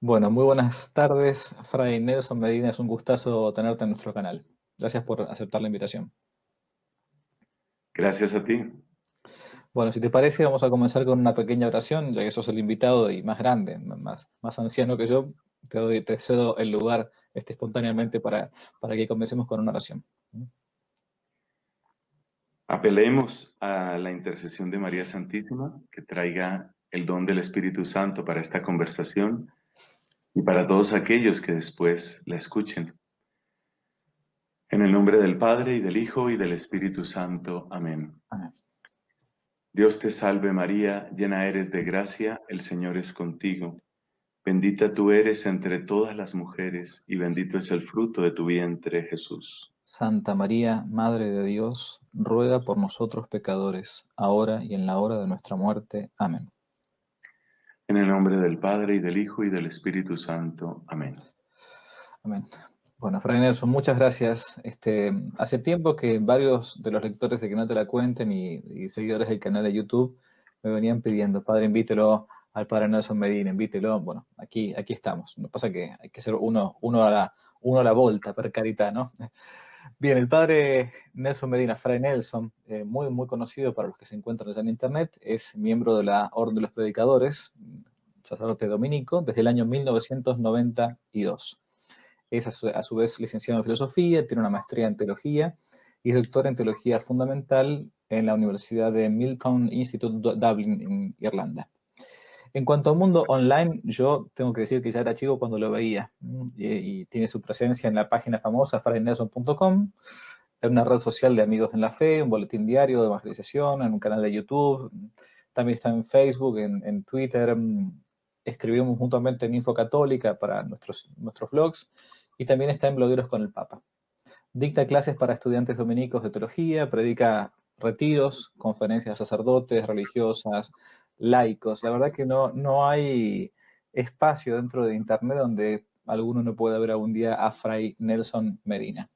Bueno, muy buenas tardes, Fray Nelson Medina. Es un gustazo tenerte en nuestro canal. Gracias por aceptar la invitación. Gracias a ti. Bueno, si te parece, vamos a comenzar con una pequeña oración, ya que sos el invitado y más grande, más anciano que yo. Te cedo el lugar espontáneamente para que comencemos con una oración. Apelemos a la intercesión de María Santísima, que traiga el don del Espíritu Santo para esta conversación y para todos aquellos que después la escuchen. En el nombre del Padre, y del Hijo, y del Espíritu Santo. Amén. Amén. Dios te salve María, llena eres de gracia, el Señor es contigo. Bendita tú eres entre todas las mujeres, y bendito es el fruto de tu vientre, Jesús. Santa María, Madre de Dios, ruega por nosotros pecadores, ahora y en la hora de nuestra muerte. Amén. En el nombre del Padre, y del Hijo, y del Espíritu Santo. Amén. Amén. Bueno, Fray Nelson, muchas gracias. Hace tiempo que varios de los lectores de Que no te la cuenten y seguidores del canal de YouTube me venían pidiendo, padre, invítelo al padre Nelson Medina, invítelo. Bueno, aquí estamos. Lo que pasa es que hay que ser uno a la volta, per carità, ¿no? Bien, el padre Nelson Medina, Fray Nelson, muy conocido para los que se encuentran ya en internet, es miembro de la Orden de los Predicadores, sacerdote dominico, desde el año 1992. Es a su vez licenciado en filosofía, tiene una maestría en teología y es doctor en teología fundamental en la Universidad de Milton Institute Dublin, en Irlanda. En cuanto al mundo online, yo tengo que decir que ya era chico cuando lo veía y tiene su presencia en la página famosa fraidenelson.com, en una red social de amigos en la fe, un boletín diario de evangelización, en un canal de YouTube, también está en Facebook, en Twitter, escribimos juntamente en Info Católica para nuestros blogs y también está en Blogueros con el Papa. Dicta clases para estudiantes dominicos de teología, predica retiros, conferencias a sacerdotes, religiosas, laicos. La verdad que no hay espacio dentro de Internet donde alguno no pueda ver algún día a Fray Nelson Medina.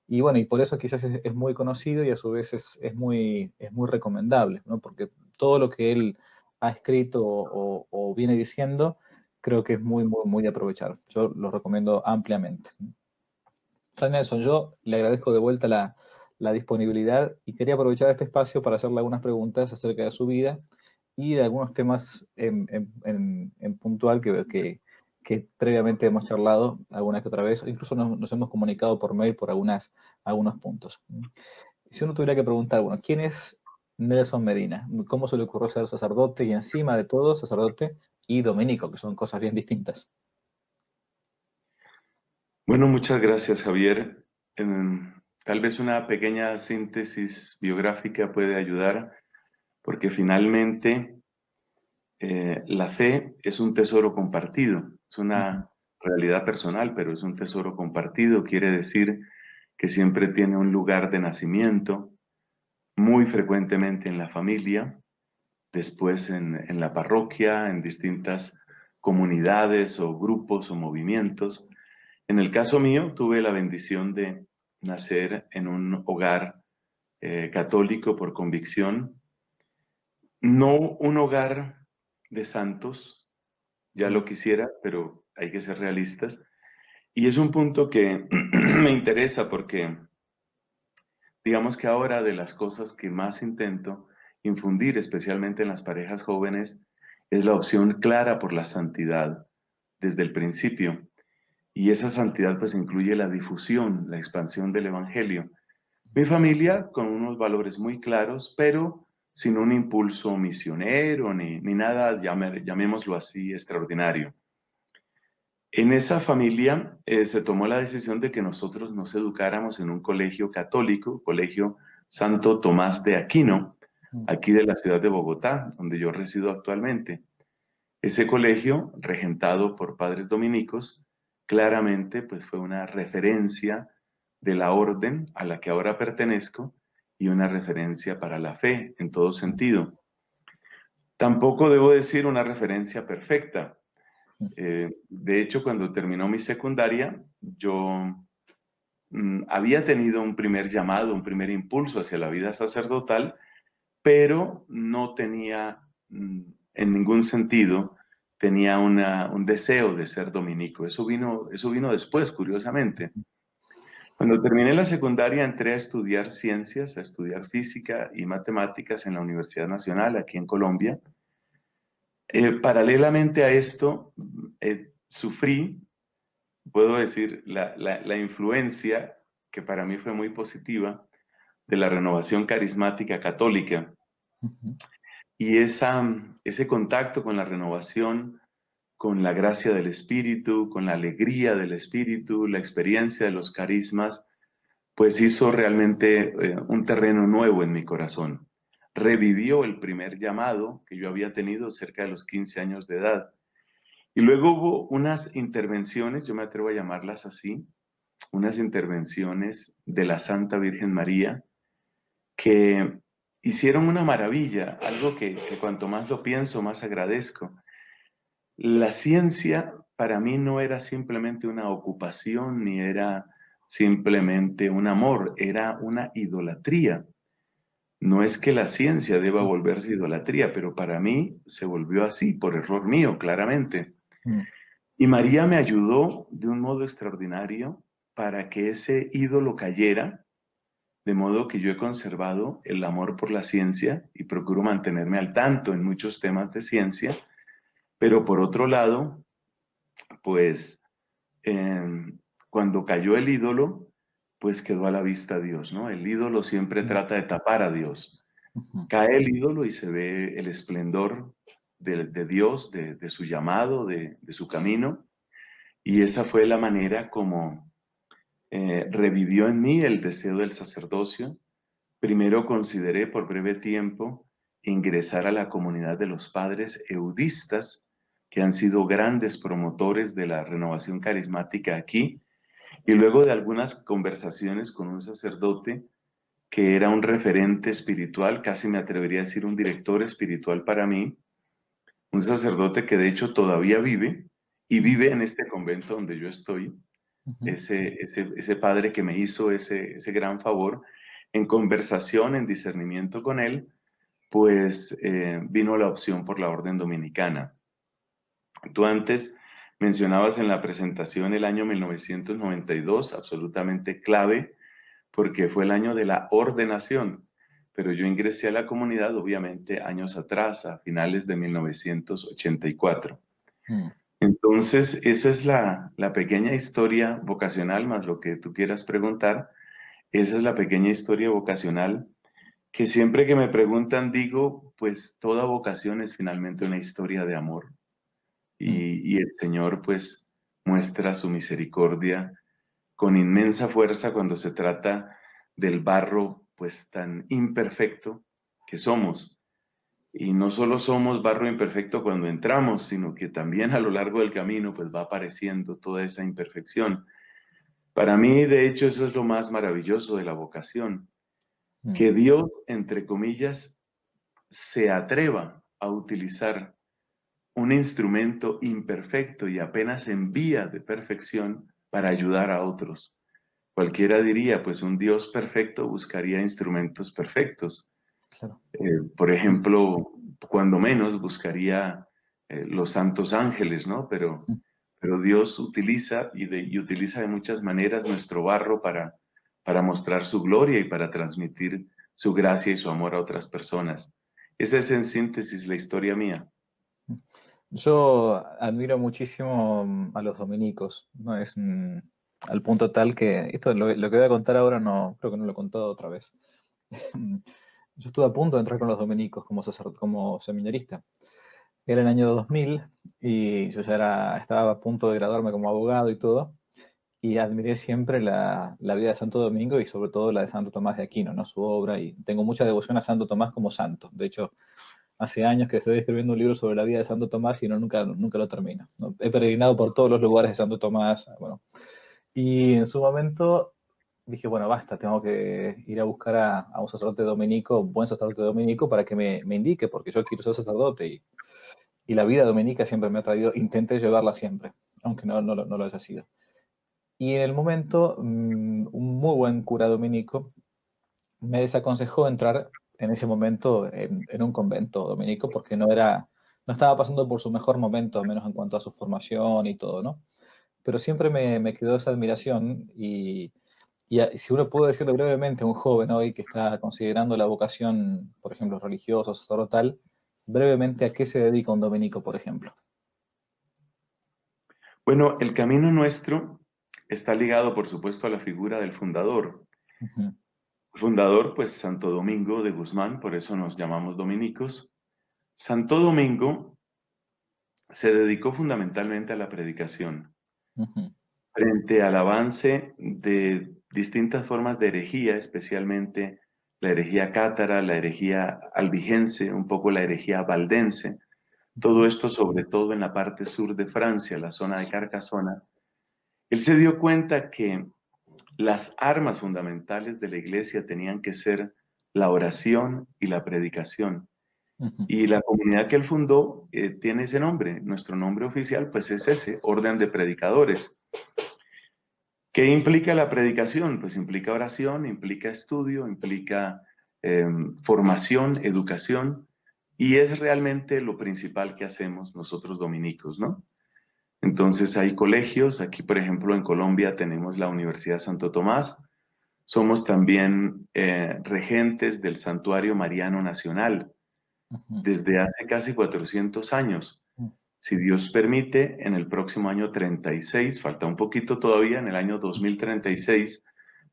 Y bueno, y por eso quizás es muy conocido y a su vez es muy recomendable, ¿no? Porque todo lo que él ha escrito o viene diciendo, creo que es muy de aprovechar. Yo lo recomiendo ampliamente. San Nelson, yo le agradezco de vuelta la disponibilidad y quería aprovechar este espacio para hacerle algunas preguntas acerca de su vida y de algunos temas en puntual que previamente hemos charlado alguna que otra vez, o incluso nos hemos comunicado por mail por algunos puntos. Si uno tuviera que preguntar, bueno, ¿quién es Nelson Medina? ¿Cómo se le ocurrió ser sacerdote y encima de todo sacerdote y dominico, que son cosas bien distintas? Bueno, muchas gracias, Javier. Tal vez una pequeña síntesis biográfica puede ayudar, porque finalmente la fe es un tesoro compartido, es Ujú. una realidad personal, pero es un tesoro compartido. Quiere decir que siempre tiene un lugar de nacimiento, muy frecuentemente en la familia, después en la parroquia, en distintas comunidades o grupos o movimientos. En el caso mío, tuve la bendición de nacer en un hogar católico por convicción, no un hogar de santos, ya lo quisiera, pero hay que ser realistas. Y es un punto que me interesa porque digamos que ahora de las cosas que más intento infundir, especialmente en las parejas jóvenes, es la opción clara por la santidad desde el principio. Y esa santidad pues incluye la difusión, la expansión del Evangelio. Mi familia con unos valores muy claros, pero sin un impulso misionero ni nada, llamémoslo así, extraordinario. En esa familia se tomó la decisión de que nosotros nos educáramos en un colegio católico, Colegio Santo Tomás de Aquino, aquí de la ciudad de Bogotá, donde yo resido actualmente. Ese colegio, regentado por padres dominicos, claramente pues fue una referencia de la orden a la que ahora pertenezco y una referencia para la fe en todo sentido. Tampoco debo decir una referencia perfecta. De hecho, cuando terminó mi secundaria, yo había tenido un primer llamado, un primer impulso hacia la vida sacerdotal, pero no tenía en ningún sentido tenía un deseo de ser dominico. Eso vino después, curiosamente. Cuando terminé la secundaria entré a estudiar ciencias, a estudiar física y matemáticas en la Universidad Nacional, aquí en Colombia. Paralelamente a esto, sufrí, puedo decir, la influencia, que para mí fue muy positiva, de la renovación carismática católica. Ujú. Y ese contacto con la renovación, con la gracia del Espíritu, con la alegría del Espíritu, la experiencia de los carismas, pues hizo realmente un terreno nuevo en mi corazón. Revivió el primer llamado que yo había tenido cerca de los 15 años de edad. Y luego hubo unas intervenciones, yo me atrevo a llamarlas así, unas intervenciones de la Santa Virgen María que hicieron una maravilla, algo que cuanto más lo pienso, más agradezco. La ciencia para mí no era simplemente una ocupación ni era simplemente un amor, era una idolatría. No es que la ciencia deba volverse idolatría, pero para mí se volvió así, por error mío, claramente. Mm. Y María me ayudó de un modo extraordinario para que ese ídolo cayera, de modo que yo he conservado el amor por la ciencia y procuro mantenerme al tanto en muchos temas de ciencia, pero por otro lado, pues cuando cayó el ídolo, pues quedó a la vista Dios, ¿no? El ídolo siempre Mm. trata de tapar a Dios. Ujú. Cae el ídolo y se ve el esplendor de Dios, de su llamado, de su camino, y esa fue la manera como revivió en mí el deseo del sacerdocio. Primero consideré por breve tiempo ingresar a la comunidad de los padres eudistas, que han sido grandes promotores de la renovación carismática aquí, y luego de algunas conversaciones con un sacerdote que era un referente espiritual, casi me atrevería a decir un director espiritual para mí, un sacerdote que de hecho todavía vive y Mm. vive en este convento donde yo estoy, Ujú. ese padre que me hizo ese gran favor, en conversación, en discernimiento con él, pues vino la opción por la orden dominicana. Tú antes mencionabas en la presentación el año 1992, absolutamente clave, porque fue el año de la ordenación, pero yo ingresé a la comunidad obviamente años atrás, a finales de 1984. Mm. Entonces, esa es la pequeña historia vocacional, más lo que tú quieras preguntar, esa es la pequeña historia vocacional que siempre que me preguntan digo, pues toda vocación es finalmente una historia de amor Mm. y el Señor pues muestra su misericordia con inmensa fuerza cuando se trata del barro pues tan imperfecto que somos. Y no solo somos barro imperfecto cuando entramos, sino que también a lo largo del camino pues va apareciendo toda esa imperfección. Para mí, de hecho, eso es lo más maravilloso de la vocación, Mm. que Dios, entre comillas, se atreva a utilizar un instrumento imperfecto y apenas en vía de perfección para ayudar a otros. Cualquiera diría, pues un Dios perfecto buscaría instrumentos perfectos. Claro. Por Mm. ejemplo, cuando menos buscaría los santos ángeles, ¿no? Mm. Pero Dios utiliza y utiliza de muchas maneras nuestro barro para mostrar su gloria y para transmitir su gracia y su amor a otras personas. Esa es en síntesis la historia mía. Yo admiro muchísimo a los dominicos, ¿no? Al punto tal que esto lo que voy a contar ahora no, creo que no lo he contado otra vez. Yo estuve a punto de entrar con los dominicos como seminarista. Era el año 2000 y yo ya estaba a punto de graduarme como abogado y todo. Y admiré siempre la vida de Santo Domingo y sobre todo la de Santo Tomás de Aquino, ¿no? Su obra. Y tengo mucha devoción a Santo Tomás como santo. De hecho, hace años que estoy escribiendo un libro sobre la vida de Santo Tomás y nunca lo termino, ¿no? He peregrinado por todos los lugares de Santo Tomás, bueno. Y en su momento dije, bueno, basta, tengo que ir a buscar a un sacerdote dominico, un buen sacerdote dominico, para que me indique, porque yo quiero ser sacerdote. Y la vida dominica siempre me ha traído, intenté llevarla siempre, aunque no lo haya sido. Y en el momento, un muy buen cura dominico me desaconsejó entrar en ese momento en un convento dominico porque no era no estaba pasando por su mejor momento, al menos en cuanto a su formación y todo, ¿no? Pero siempre me quedó esa admiración y si uno puede decirle brevemente a un joven hoy que está considerando la vocación, por ejemplo, religiosa, sacerdotal, brevemente a qué se dedica un dominico, por ejemplo. Bueno, el camino nuestro está ligado, por supuesto, a la figura del fundador. Ujú, Fundador, pues Santo Domingo de Guzmán, por eso nos llamamos dominicos. Santo Domingo se dedicó fundamentalmente a la predicación. ujú, Frente al avance de distintas formas de herejía, especialmente la herejía cátara, la herejía albigense, un poco la herejía valdense, todo ujú, esto sobre todo en la parte sur de Francia, la zona de Carcasona, él se dio cuenta que las armas fundamentales de la iglesia tenían que ser la oración y la predicación. ujú, Y la comunidad que él fundó tiene ese nombre. Nuestro nombre oficial pues es ese, Orden de Predicadores. ¿Qué implica la predicación? Pues implica oración, implica estudio, implica eh, formación, educación, y es realmente lo principal que hacemos nosotros dominicos, ¿no? Entonces hay colegios, aquí por ejemplo en Colombia tenemos la Universidad Santo Tomás, somos también regentes del Santuario Mariano Nacional ujú, desde hace casi 400 años. ujú, Si Dios permite, en el próximo año 36, falta un poquito todavía, en el año 2036,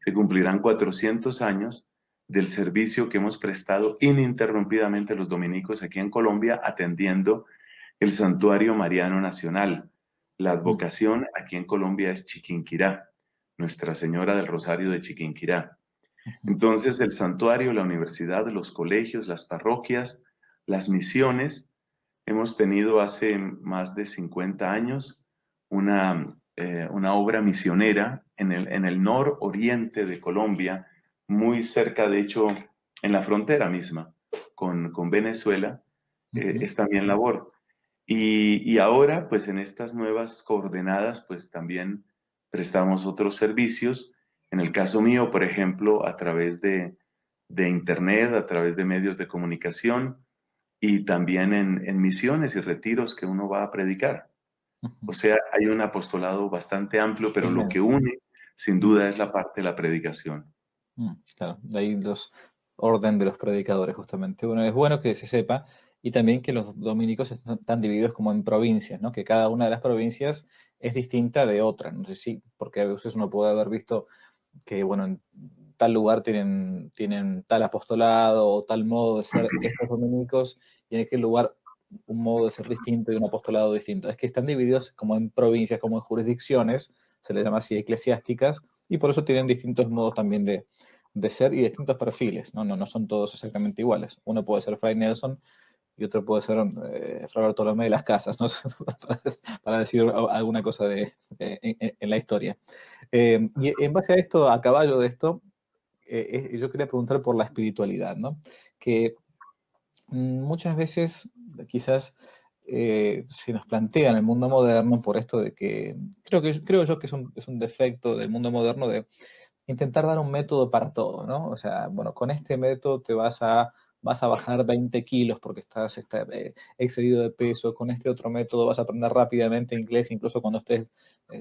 se cumplirán 400 años del servicio que hemos prestado ininterrumpidamente los dominicos aquí en Colombia, atendiendo el Santuario Mariano Nacional. La ujú, advocación aquí en Colombia es Chiquinquirá, Nuestra Señora del Rosario de Chiquinquirá. ujú, Entonces, el santuario, la universidad, los colegios, las parroquias, las misiones. Hemos tenido hace más de 50 años una obra misionera en el nororiente de Colombia, muy cerca, de hecho, en la frontera misma con Venezuela, ujú. es también labor. Y ahora, pues en estas nuevas coordenadas, pues también prestamos otros servicios. En el caso mío, por ejemplo, a través de Internet, a través de medios de comunicación y también en misiones y retiros que uno va a predicar. Ujú. O sea, hay un apostolado bastante amplio, pero lo que Inmenso. une, sin Mm, duda, es la parte de la predicación. claro, de ahí los orden de los predicadores, justamente. Bueno, es bueno que se sepa y también que los dominicos están divididos como en provincias, ¿no? Que cada una de las provincias es distinta de otra. No sé si, porque a veces uno puede haber visto que, bueno, en tal lugar tienen tal apostolado o tal modo de ser estos dominicos y en aquel lugar un modo de ser distinto y un apostolado distinto. Es que están divididos como en provincias, como en jurisdicciones, se les llama así eclesiásticas, y por eso tienen distintos modos también de ser y distintos perfiles, ¿no? No son todos exactamente iguales. Uno puede ser Fray Nelson y otro puede ser Fray Bartolomé de las Casas, ¿no? Para decir alguna cosa en la historia. Y en base a esto, a caballo de esto, yo quería preguntar por la espiritualidad, ¿no? Que muchas veces quizás se nos plantea en el mundo moderno por esto de que creo yo que es un defecto del mundo moderno de intentar dar un método para todo, ¿no? O sea, bueno, con este método vas a bajar 20 kilos porque estás excedido de peso, con este otro método vas a aprender rápidamente inglés incluso cuando estés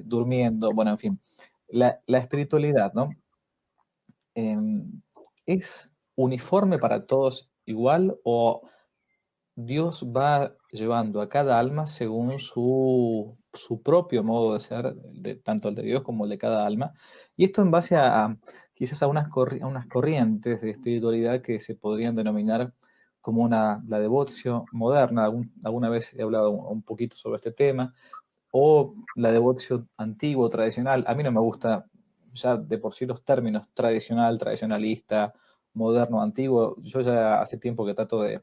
durmiendo, bueno, en fin. La espiritualidad, ¿no? Em, ¿Es uniforme para todos igual o Dios va llevando a cada alma según su propio modo de ser, tanto el de Dios como el de cada alma? Y esto en base quizás a a unas corrientes de espiritualidad que se podrían denominar como la devoción moderna. Alguna vez he hablado un poquito sobre este tema, o la devoción antigua, tradicional. A mí no me gusta ya de por sí los términos tradicional, tradicionalista, moderno, antiguo. Yo ya hace tiempo que trato de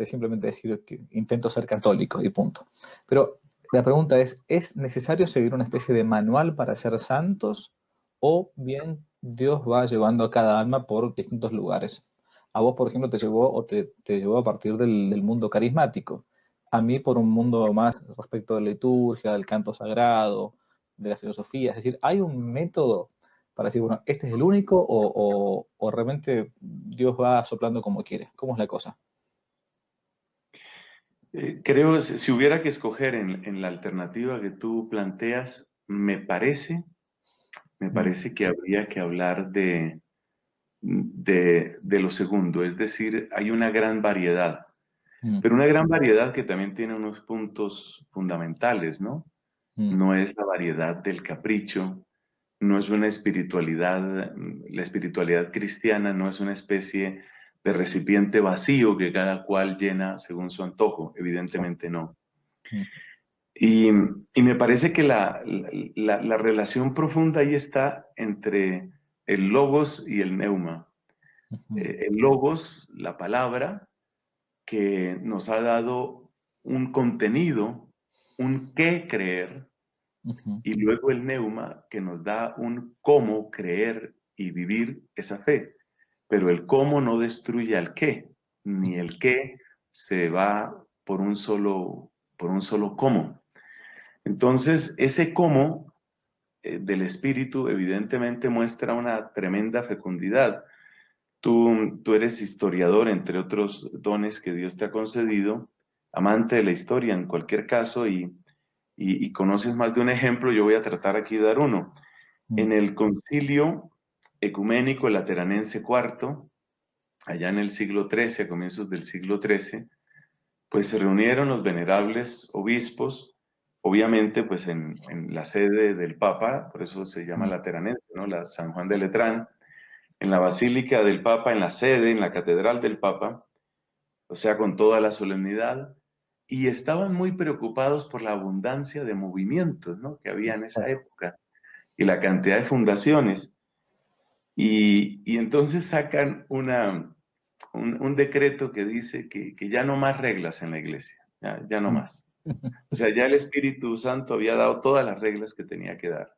simplemente decir que intento ser católico y punto. Pero la pregunta ¿es necesario seguir una especie de manual para ser santos o bien Dios va llevando a cada alma por distintos lugares? A vos, por ejemplo, te llevó a partir del mundo carismático. A mí por un mundo más respecto de la liturgia, del canto sagrado, de la filosofía. Es decir, ¿hay un método para decir, bueno, este es el único o realmente Dios va soplando como quiere? ¿Cómo es la cosa? Creo, si hubiera que escoger en la alternativa que tú planteas, me parece que habría que hablar de lo segundo, es decir, hay una gran variedad, Mm, pero una gran variedad que también tiene unos puntos fundamentales, ¿no? mm, No es la variedad del capricho, no es una espiritualidad, la espiritualidad cristiana no es una especie de recipiente vacío que cada cual llena según su antojo, claro. evidentemente no. Mm, Y me parece que la relación profunda ahí está entre el logos y el neuma. ujú, El logos, la palabra, que nos ha dado un contenido, un qué creer, ujú, y luego el neuma, que nos da un cómo creer y vivir esa fe. Pero el cómo no destruye al qué, ni ujú, el qué se va por un solo cómo. Entonces, ese cómo del espíritu evidentemente muestra una tremenda fecundidad. Tú eres historiador, entre otros dones que Dios te ha concedido, amante de la historia en cualquier caso, y conoces más de un ejemplo. Yo voy a tratar aquí de dar uno. mm, En el Concilio Ecuménico Lateranense cuarto, allá en el siglo XIII, a comienzos del siglo XIII, pues se reunieron los venerables obispos, obviamente pues en la sede del Papa, por eso se llama mm, Lateranense, ¿no? La San Juan de Letrán, en la Basílica del Papa, en la sede, en la Catedral del Papa, o sea, con toda la solemnidad, y estaban muy preocupados por la abundancia de movimientos, ¿no?, que había en esa claro. época y la cantidad de fundaciones. Y entonces sacan un decreto que dice que ya no más reglas en la iglesia, ya no Mm, más. O sea, ya el Espíritu Santo había dado todas las reglas que tenía que dar.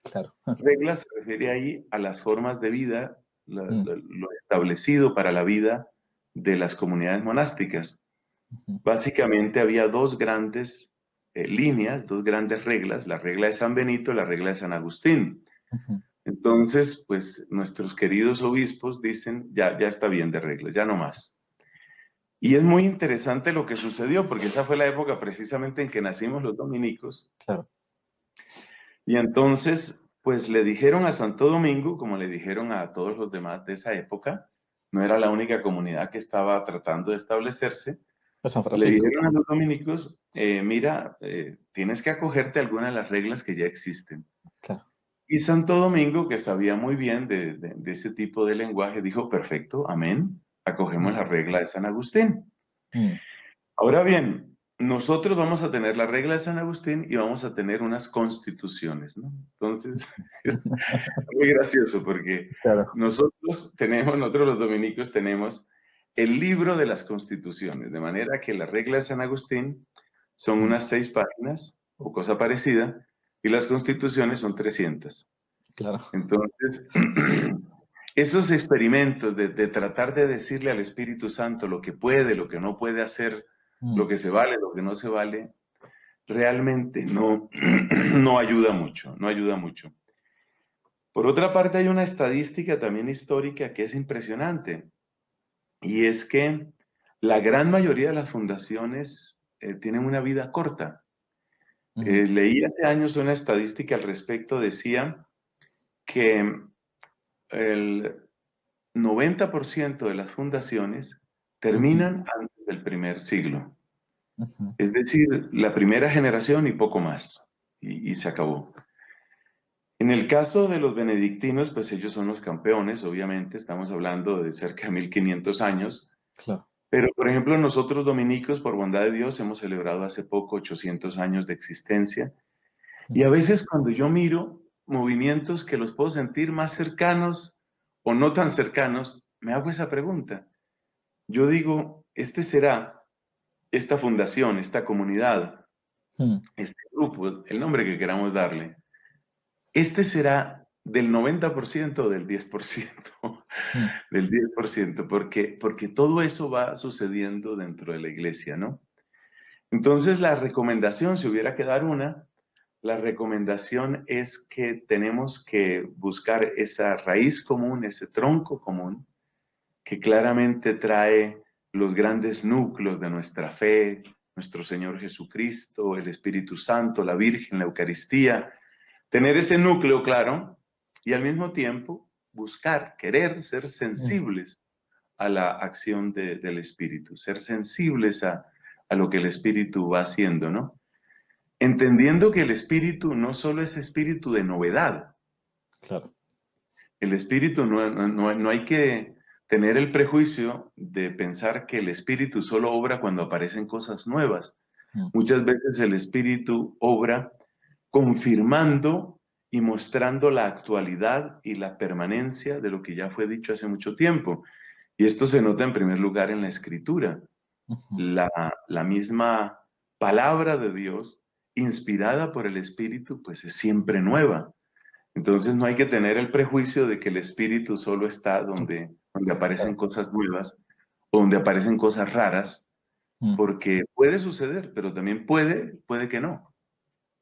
claro. Reglas se refiere ahí a las formas de vida, Mm, lo establecido para la vida de las comunidades monásticas. ujú, Básicamente había dos grandes líneas, dos grandes reglas, la regla de San Benito y la regla de San Agustín. ujú, Entonces, pues nuestros queridos obispos dicen, ya está bien de reglas, ya no más. Y es muy interesante lo que sucedió, porque esa fue la época precisamente en que nacimos los dominicos. claro. Y entonces, pues le dijeron a Santo Domingo, como le dijeron a todos los demás de esa época, no era la única comunidad que estaba tratando de establecerse, Es San le Francisco, dijeron a los dominicos, mira, tienes que acogerte a algunas de las reglas que ya existen. claro. Y Santo Domingo, que sabía muy bien de ese tipo de lenguaje, dijo, perfecto, amén, acogemos Mm, la regla de San Agustín. mm, Ahora bien, nosotros vamos a tener la regla de San Agustín y vamos a tener unas constituciones, ¿no? Entonces, es muy gracioso porque claro. nosotros los dominicos tenemos el libro de las constituciones, de manera que la regla de San Agustín son Mm, unas 6 páginas o cosa parecida y las constituciones son 300. claro. Entonces, esos experimentos de tratar de decirle al Espíritu Santo lo que puede, lo que no puede hacer, lo Mm, que se vale, lo que no se vale, realmente no, no ayuda mucho, no ayuda mucho. Por otra parte, hay una estadística también histórica que es impresionante, y es que la gran mayoría de las fundaciones tienen una vida corta. ujú, Leí hace años una estadística al respecto, decía que el 90% de las fundaciones ujú, terminan antes del primer siglo. ujú, Es decir, la primera generación y poco más, y se acabó. En el caso de los benedictinos, pues ellos son los campeones, obviamente, estamos hablando de cerca de 1500 años, claro. pero por ejemplo nosotros dominicos, por bondad de Dios, hemos celebrado hace poco 800 años de existencia, y a Mm, veces cuando yo miro movimientos que los puedo sentir más cercanos o no tan cercanos, me hago esa pregunta. Yo digo, este será, esta fundación, esta comunidad, mm, este grupo, el nombre que queramos darle, este será del 90% o del 10%, mm, del 10%, porque todo eso va sucediendo dentro de la iglesia, ¿no? Entonces la recomendación, si hubiera que dar una, la recomendación es que tenemos que buscar esa raíz común, ese tronco común, que claramente trae los grandes núcleos de nuestra fe, nuestro Señor Jesucristo, el Espíritu Santo, la Virgen, la Eucaristía. Tener ese núcleo claro y al mismo tiempo buscar, querer ser sensibles a la acción del Espíritu, ser sensibles a lo que el Espíritu va haciendo, ¿no? Entendiendo que el Espíritu no solo es espíritu de novedad. Claro. El Espíritu no hay que tener el prejuicio de pensar que el Espíritu solo obra cuando aparecen cosas nuevas. Muchas veces el Espíritu obra confirmando y mostrando la actualidad y la permanencia de lo que ya fue dicho hace mucho tiempo. Y esto se nota en primer lugar en la Escritura. La misma palabra de Dios, inspirada por el Espíritu, pues es siempre nueva. Entonces no hay que tener el prejuicio de que el Espíritu solo está donde aparecen Claro. cosas nuevas o donde aparecen cosas raras, Mm. porque puede suceder, pero también puede que no.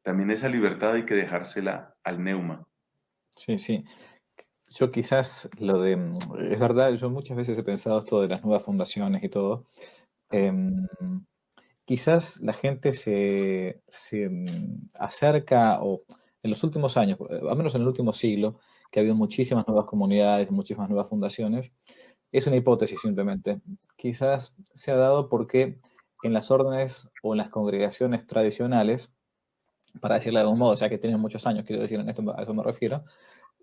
También esa libertad hay que dejársela al neuma. Sí, sí. Yo quizás es verdad, yo muchas veces he pensado esto de las nuevas fundaciones y todo. Em, Quizás la gente se acerca, o en los últimos años, al menos en el último siglo, que ha habido muchísimas nuevas comunidades, muchísimas nuevas fundaciones, es una hipótesis simplemente. Quizás se ha dado porque en las órdenes o en las congregaciones tradicionales, para decirlo de algún modo, ya que tienen muchos años, quiero decir, a eso me refiero,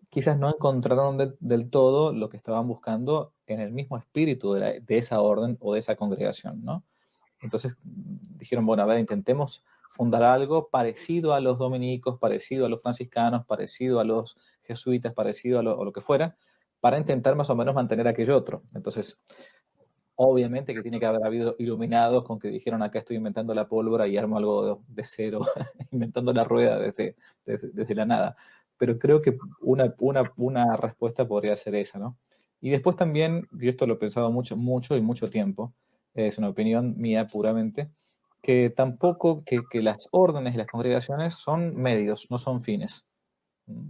quizás no encontraron del todo lo que estaban buscando en el mismo espíritu de esa orden o de esa congregación, ¿no? Entonces dijeron, bueno, a ver, intentemos fundar algo parecido a los dominicos, parecido a los franciscanos, parecido a los jesuitas, parecido a lo que fuera, para intentar más o menos mantener aquello otro. Entonces, obviamente que tiene que haber habido iluminados con que dijeron, acá estoy inventando la pólvora y armo algo de cero, inventando la rueda desde la nada. Pero creo que una respuesta podría ser esa, ¿no? Y después también, yo esto lo he pensado mucho, mucho y mucho tiempo, es una opinión mía puramente, que tampoco que las órdenes y las congregaciones son medios, no son fines.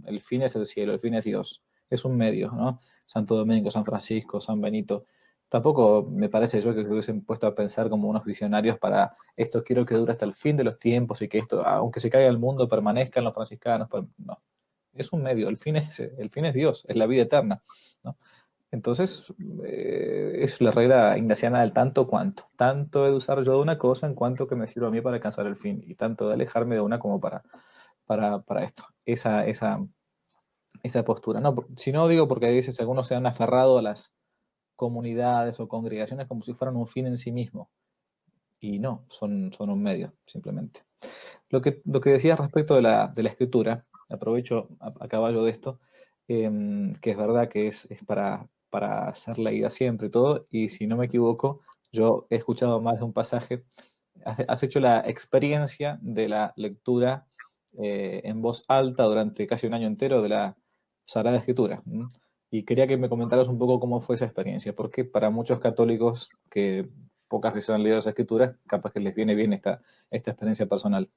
El fin es el cielo, el fin es Dios, es un medio, ¿no? Santo Domingo, San Francisco, San Benito. Tampoco me parece yo que se hubiesen puesto a pensar como unos visionarios para esto quiero que dure hasta el fin de los tiempos y que esto, aunque se caiga el mundo, permanezcan los franciscanos. No, es un medio, el fin es Dios, es la vida eterna, ¿no? Entonces, es la regla ignaciana del tanto cuanto. Tanto he de usar yo de una cosa en cuanto que me sirva a mí para alcanzar el fin, y tanto de alejarme de una como para esto. Esa postura. No, si no digo porque a veces algunos se han aferrado a las comunidades o congregaciones como si fueran un fin en sí mismo. Y no, son un medio, simplemente. Lo que decías respecto de la escritura, aprovecho a caballo de esto, que es verdad que es para ser leída siempre y todo, y si no me equivoco, yo he escuchado más de un pasaje, has hecho la experiencia de la lectura en voz alta durante casi un año entero de la Sagrada Escritura. Y quería que me comentaras un poco cómo fue esa experiencia, porque para muchos católicos que pocas veces han leído esa escritura, capaz que les viene bien esta experiencia personal.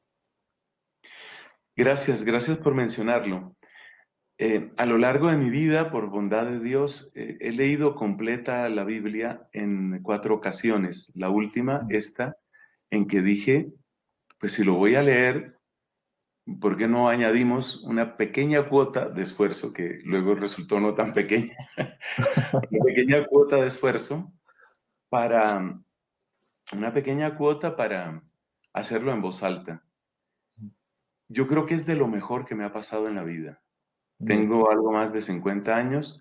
Gracias por mencionarlo. A lo largo de mi vida, por bondad de Dios, he leído completa la Biblia en 4 ocasiones. La última, esta, en que dije, pues si lo voy a leer, ¿por qué no añadimos una pequeña cuota de esfuerzo, que luego resultó no tan pequeña, una pequeña cuota de esfuerzo para, una pequeña cuota para hacerlo en voz alta? Yo creo que es de lo mejor que me ha pasado en la vida. Bien. Tengo algo más de 50 años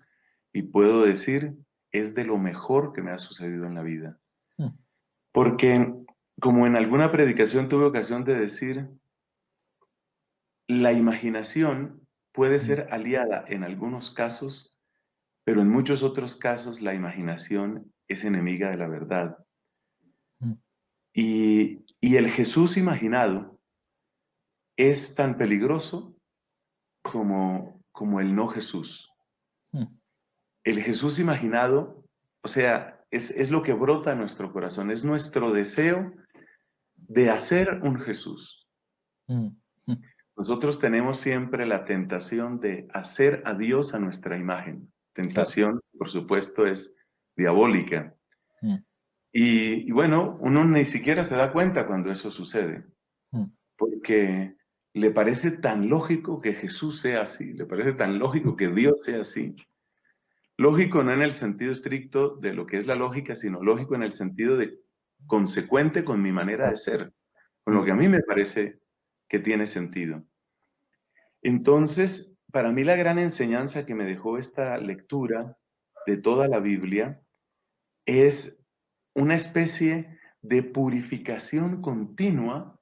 y puedo decir, es de lo mejor que me ha sucedido en la vida. Mm. Porque, como en alguna predicación tuve ocasión de decir, la imaginación puede ser aliada en algunos casos, pero en muchos otros casos la imaginación es enemiga de la verdad. Mm. Y el Jesús imaginado es tan peligroso como el no Jesús. Mm. El Jesús imaginado, o sea, es lo que brota en nuestro corazón, es nuestro deseo de hacer un Jesús. Mm. Mm. Nosotros tenemos siempre la tentación de hacer a Dios a nuestra imagen. Claro. Tentación, por supuesto, es diabólica. Mm. Y bueno, uno ni siquiera se da cuenta cuando eso sucede, Mm. porque le parece tan lógico que Jesús sea así, le parece tan lógico que Dios sea así. Lógico no en el sentido estricto de lo que es la lógica, sino lógico en el sentido de consecuente con mi manera de ser, con lo Mm. que a mí me parece que tiene sentido. Entonces, para mí la gran enseñanza que me dejó esta lectura de toda la Biblia es una especie de purificación continua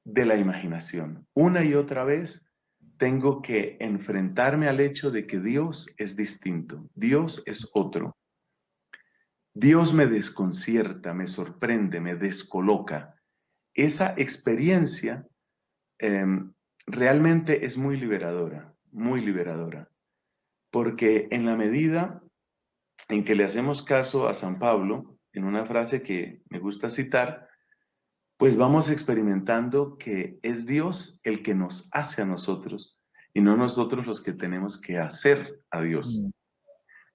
de la imaginación. Una y otra vez tengo que enfrentarme al hecho de que Dios es distinto, Dios es otro. Dios me desconcierta, me sorprende, me descoloca. Esa experiencia eh, realmente es muy liberadora, porque en la medida en que le hacemos caso a San Pablo, en una frase que me gusta citar, pues vamos experimentando que es Dios el que nos hace a nosotros y no nosotros los que tenemos que hacer a Dios. Mm.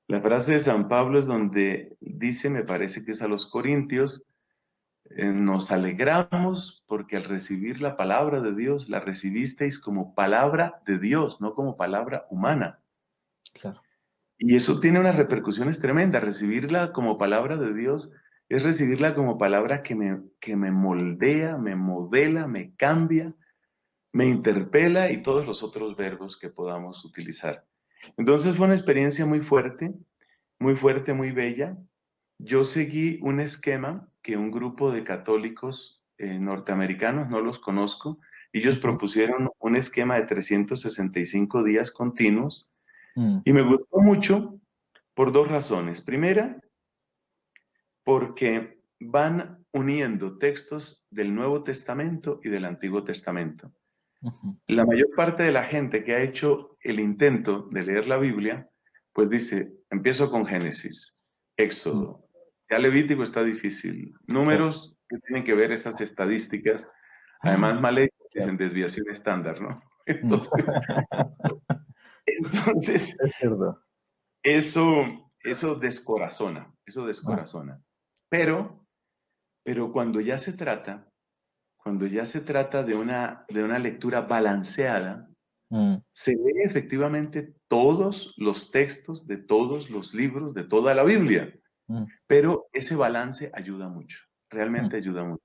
La frase de San Pablo es donde dice, me parece que es a los Corintios, nos alegramos porque al recibir la palabra de Dios, la recibisteis como palabra de Dios, no como palabra humana. Claro. Y eso tiene unas repercusiones tremendas. Recibirla como palabra de Dios es recibirla como palabra que me moldea, me modela, me cambia, me interpela y todos los otros verbos que podamos utilizar. Entonces fue una experiencia muy fuerte, muy bella. Yo seguí un esquema que un grupo de católicos norteamericanos, no los conozco, ellos Ujú. propusieron un esquema de 365 días continuos Mm. y me gustó mucho por dos razones. Primera, porque van uniendo textos del Nuevo Testamento y del Antiguo Testamento. Ujú. La mayor parte de la gente que ha hecho el intento de leer la Biblia, pues dice, empiezo con Génesis, Mm. Éxodo, ya Levítico está difícil, Claro. números que tienen que ver esas estadísticas, además mal hechas, Claro. dicen desviación estándar, ¿no? Mm. Entonces, Es cierto. eso descorazona, eso Ah. descorazona. Pero cuando ya se trata de una lectura balanceada, Mm. se lee efectivamente todos los textos de todos los libros de toda la Biblia, Mm. pero ese balance ayuda mucho, Mm. realmente ayuda mucho.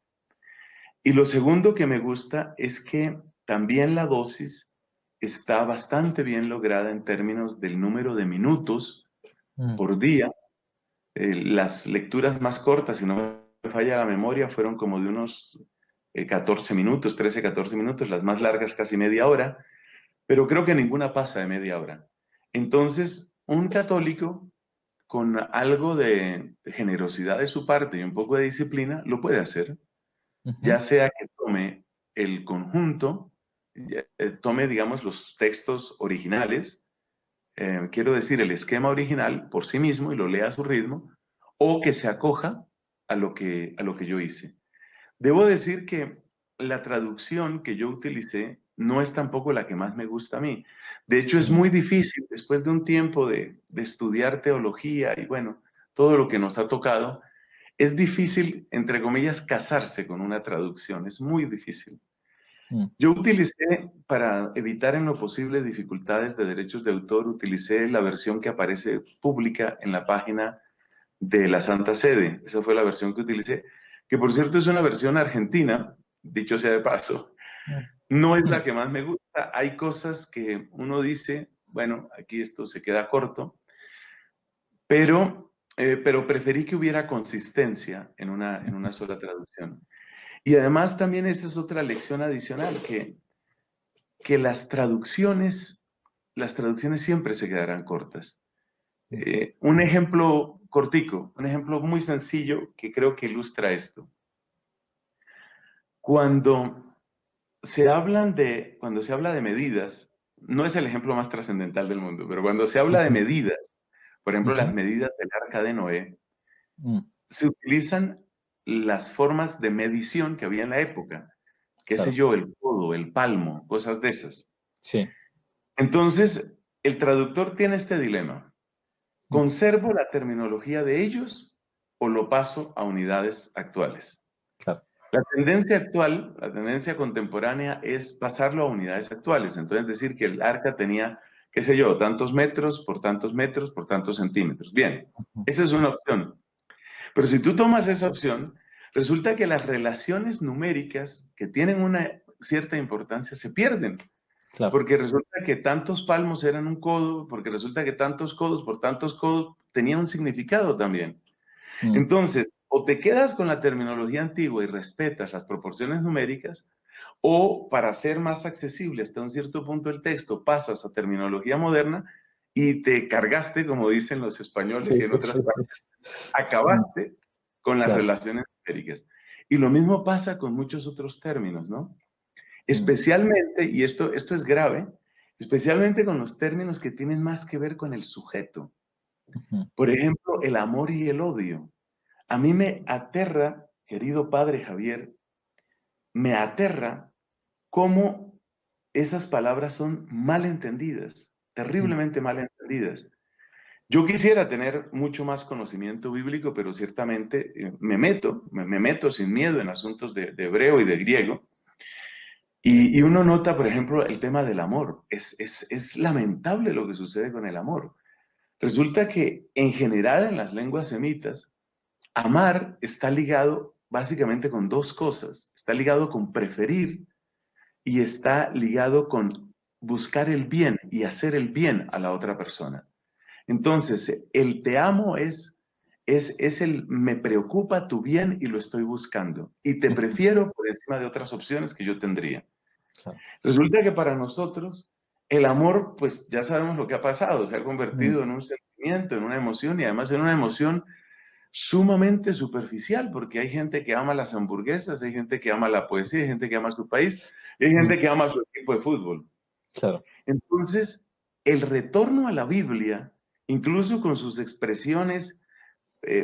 Y lo segundo que me gusta es que también la dosis está bastante bien lograda en términos del número de minutos Mm. por día. Las lecturas más cortas, si no me falla la memoria, fueron como de unos 14 minutos, 13, 14 minutos, las más largas casi media hora, pero creo que ninguna pasa de media hora. Entonces, un católico con algo de generosidad de su parte y un poco de disciplina lo puede hacer, Ujú. ya sea que tome el conjunto, tome, digamos, los textos originales, quiero decir, el esquema original por sí mismo y lo lea a su ritmo, o que se acoja a lo que yo hice. Debo decir que la traducción que yo utilicé no es tampoco la que más me gusta a mí. De hecho, es Mm. muy difícil, después de un tiempo de estudiar teología y bueno, todo lo que nos ha tocado, es difícil, entre comillas, casarse con una traducción, es muy difícil. Mm. Yo utilicé, para evitar en lo posible dificultades de derechos de autor, utilicé la versión que aparece pública en la página de la Santa Sede. Esa fue la versión que utilicé, que por cierto es una versión argentina, dicho sea de paso. Mm. No es Mm. la que más me gusta. Hay cosas que uno dice, bueno, aquí esto se queda corto, pero preferí que hubiera consistencia en una sola traducción. Y además también esta es otra lección adicional, que las traducciones siempre se quedarán cortas. Mm. Un ejemplo cortico, un ejemplo muy sencillo que creo que ilustra esto. Cuando cuando se habla de medidas, no es el ejemplo más trascendental del mundo, pero cuando se habla de Ujú. medidas, por ejemplo, las Ujú. medidas del arca de Noé, Mm. se utilizan las formas de medición que había en la época, qué sé Claro. yo, el codo, el palmo, cosas de esas. Sí. Entonces, el traductor tiene este dilema. Mm. ¿Conservo la terminología de ellos o lo paso a unidades actuales. Claro. La tendencia actual, la tendencia contemporánea es pasarlo a unidades actuales. Entonces decir que el arca tenía, qué sé yo, tantos metros, por tantos centímetros. Bien, esa es una opción. Pero si tú tomas esa opción, resulta que las relaciones numéricas que tienen una cierta importancia se pierden. Claro. Porque resulta que tantos palmos eran un codo, porque resulta que tantos codos por tantos codos tenían un significado también. Mm, Entonces, o te quedas con la terminología antigua y respetas las proporciones numéricas, o para ser más accesible hasta un cierto punto el texto, pasas a terminología moderna y te cargaste, como dicen los españoles sí, y en sí, otras sí, sí, partes, sí. Mm, acabaste con las claro. relaciones numéricas. Y lo mismo pasa con muchos otros términos, ¿no? Mm, Especialmente, y esto es grave, especialmente con los términos que tienen más que ver con el sujeto. ujú, Por ejemplo, el amor y el odio. A mí me aterra, querido padre Javier, me aterra cómo esas palabras son mal entendidas, mm, terriblemente mal entendidas. Yo quisiera tener mucho más conocimiento bíblico, pero ciertamente me meto sin miedo en asuntos de hebreo y de griego. Y uno nota, por ejemplo, el tema del amor. Es lamentable lo que sucede con el amor. Resulta que en general en las lenguas semitas, amar está ligado básicamente con dos cosas. Está ligado con preferir y está ligado con buscar el bien y hacer el bien a la otra persona. Entonces, el te amo es el me preocupa tu bien y lo estoy buscando. Y te ujú, prefiero por encima de otras opciones que yo tendría. claro. Resulta que para nosotros el amor, pues ya sabemos lo que ha pasado, se ha Mm, convertido en un sentimiento, en una emoción y además en una emoción sumamente superficial, porque hay gente que ama las hamburguesas, hay gente que ama la poesía, hay gente que ama su país, y hay mm, gente que ama su equipo de fútbol. claro. Entonces, el retorno a la Biblia, incluso con sus expresiones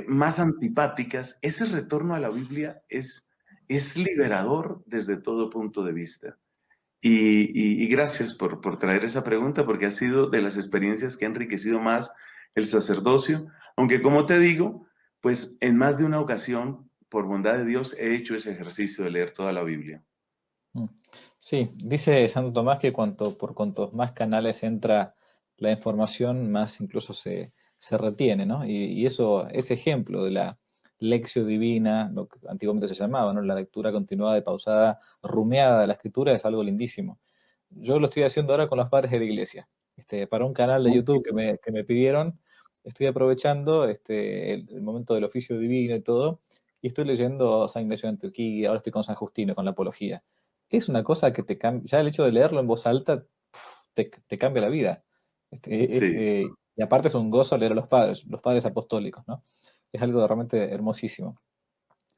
más antipáticas, ese retorno a la Biblia es liberador desde todo punto de vista. Y gracias por traer esa pregunta, porque ha sido de las experiencias que ha enriquecido más el sacerdocio, aunque como te digo, pues en más de una ocasión, por bondad de Dios, he hecho ese ejercicio de leer toda la Biblia. Mm. Sí, dice Santo Tomás que por cuantos más canales entra la información, más incluso se retiene, ¿no? Y eso, ese ejemplo de la lección divina, lo que antiguamente se llamaba, ¿no? La lectura continuada y pausada, rumiada de la escritura, es algo lindísimo. Yo lo estoy haciendo ahora con los padres de la iglesia. Para un canal de Muy YouTube bien. que me pidieron, estoy aprovechando el momento del oficio divino y todo, y estoy leyendo San Ignacio de Antioquía, ahora estoy con San Justino, con la apología. Es una cosa que te cambia, ya el hecho de leerlo en voz alta te cambia la vida. Sí. Y aparte es un gozo leer a los padres apostólicos, ¿no? Es algo realmente hermosísimo.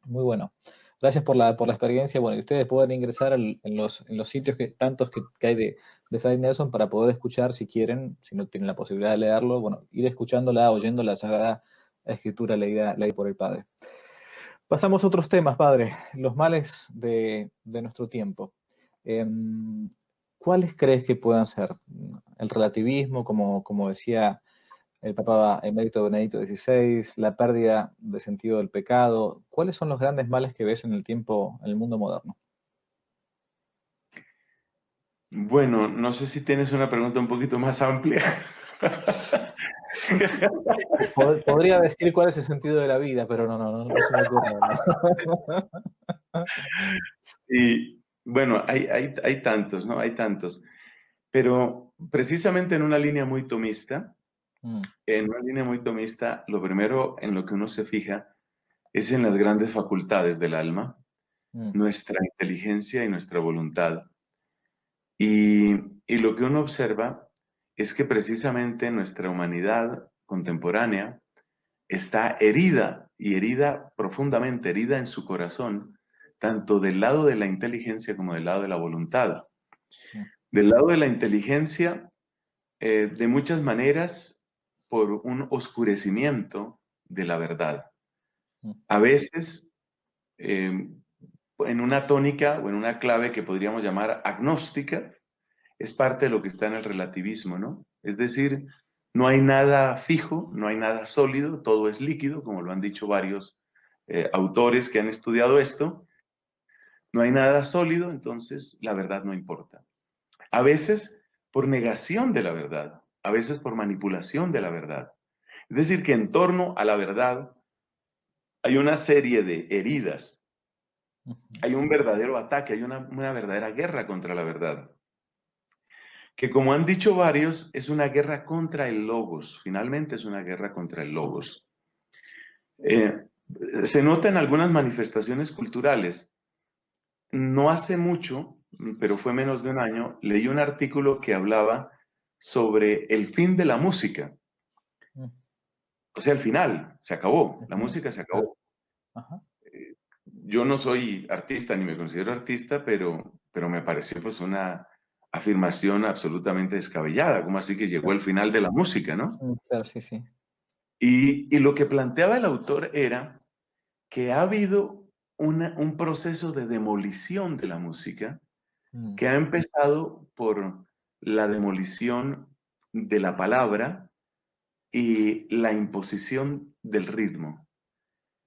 Muy bueno. Gracias por la experiencia. Bueno, y ustedes pueden ingresar en los sitios tantos que hay de Fray Nelson para poder escuchar si quieren, si no tienen la posibilidad de leerlo, bueno, ir escuchándola, oyendo la Sagrada Escritura leída por el Padre. Pasamos a otros temas, Padre, los males de nuestro tiempo. ¿Cuáles crees que puedan ser? El relativismo, como decía el Papa emérito Benedicto XVI, la pérdida de sentido del pecado. ¿Cuáles son los grandes males que ves en el tiempo, en el mundo moderno? Bueno, no sé si tienes una pregunta un poquito más amplia. Podría decir cuál es el sentido de la vida, pero no se me ocurre. Sí, bueno, hay tantos, ¿no? Hay tantos. Pero precisamente en una línea muy tomista, Mm, lo primero en lo que uno se fija es en las grandes facultades del alma, mm, nuestra inteligencia y nuestra voluntad. Y, y lo que uno observa es que precisamente nuestra humanidad contemporánea está herida y herida profundamente, herida en su corazón, tanto del lado de la inteligencia como del lado de la voluntad. mm, Del lado de la inteligencia, de muchas maneras, por un oscurecimiento de la verdad. mm, A veces, eh, en una tónica o en una clave que podríamos llamar agnóstica, es parte de lo que está en el relativismo, ¿no? Es decir, No hay nada fijo, no hay nada sólido, todo es líquido, como lo han dicho varios autores que han estudiado esto. No hay nada sólido, entonces la verdad no importa. A veces por negación de la verdad, a veces por manipulación de la verdad. Es decir, que en torno a la verdad hay una serie de heridas, Ujú. hay un verdadero ataque, hay una verdadera guerra contra la verdad. Que como han dicho varios, es una guerra contra el logos, finalmente es una guerra contra el logos. Eh, Se nota en algunas manifestaciones culturales. No hace mucho, pero fue menos de un año, leí un artículo que hablaba sobre el fin de la música. Mm. O sea, el final, se acabó, Al la final, música se claro. acabó. Ajá. Yo no soy artista ni me considero artista, pero me pareció pues una afirmación absolutamente descabellada, como así que llegó Claro. el final de la música, ¿no? Claro, sí, sí. Y lo que planteaba el autor era que ha habido un proceso de demolición de la música Mm. que ha empezado por la demolición de la palabra y la imposición del ritmo.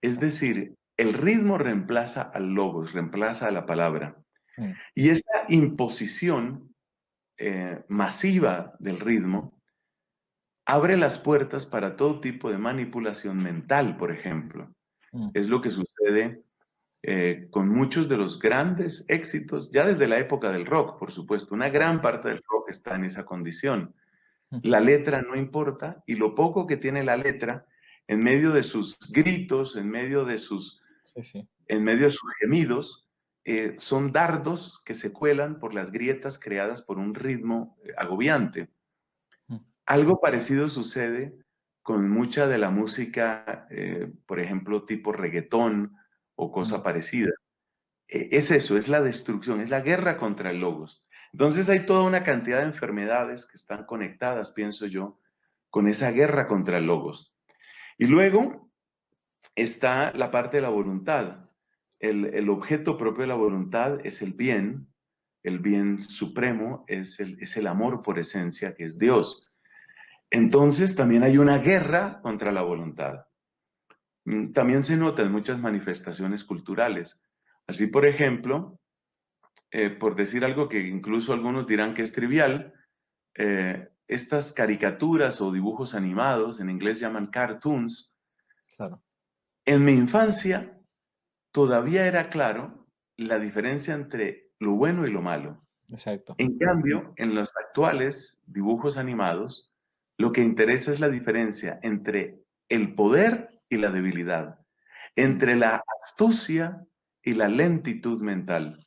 Es Claro. decir, el ritmo reemplaza al logos, reemplaza a la palabra. Mm. Y esa imposición masiva del ritmo abre las puertas para todo tipo de manipulación mental, por ejemplo. Mm. Es lo que sucede con muchos de los grandes éxitos, ya desde la época del rock, por supuesto. Una Claro. gran parte del rock está en esa condición. Ujú. La letra no importa y lo poco que tiene la letra, en medio de sus gritos, Sí, sí. en medio de sus gemidos, son dardos que se cuelan por las grietas creadas por un ritmo agobiante. Mm. Algo parecido sucede con mucha de la música, por ejemplo, tipo reggaetón o cosa Mm. parecida. Es eso, es la destrucción, es la guerra contra el logos. Entonces hay toda una cantidad de enfermedades que están conectadas, pienso yo, con esa guerra contra el logos. Y luego está la parte de la voluntad. El objeto propio de la voluntad es el bien supremo es el amor por esencia, que es Dios. Entonces también hay una guerra contra la voluntad. También se nota en muchas manifestaciones culturales. Así, por ejemplo, por decir algo que incluso algunos dirán que es trivial, estas caricaturas o dibujos animados, en inglés llaman cartoons, Claro. en mi infancia todavía era claro la diferencia entre lo bueno y lo malo. Exacto. En cambio, en los actuales dibujos animados, lo que interesa es la diferencia entre el poder y la debilidad, Mm. entre la astucia y la lentitud mental.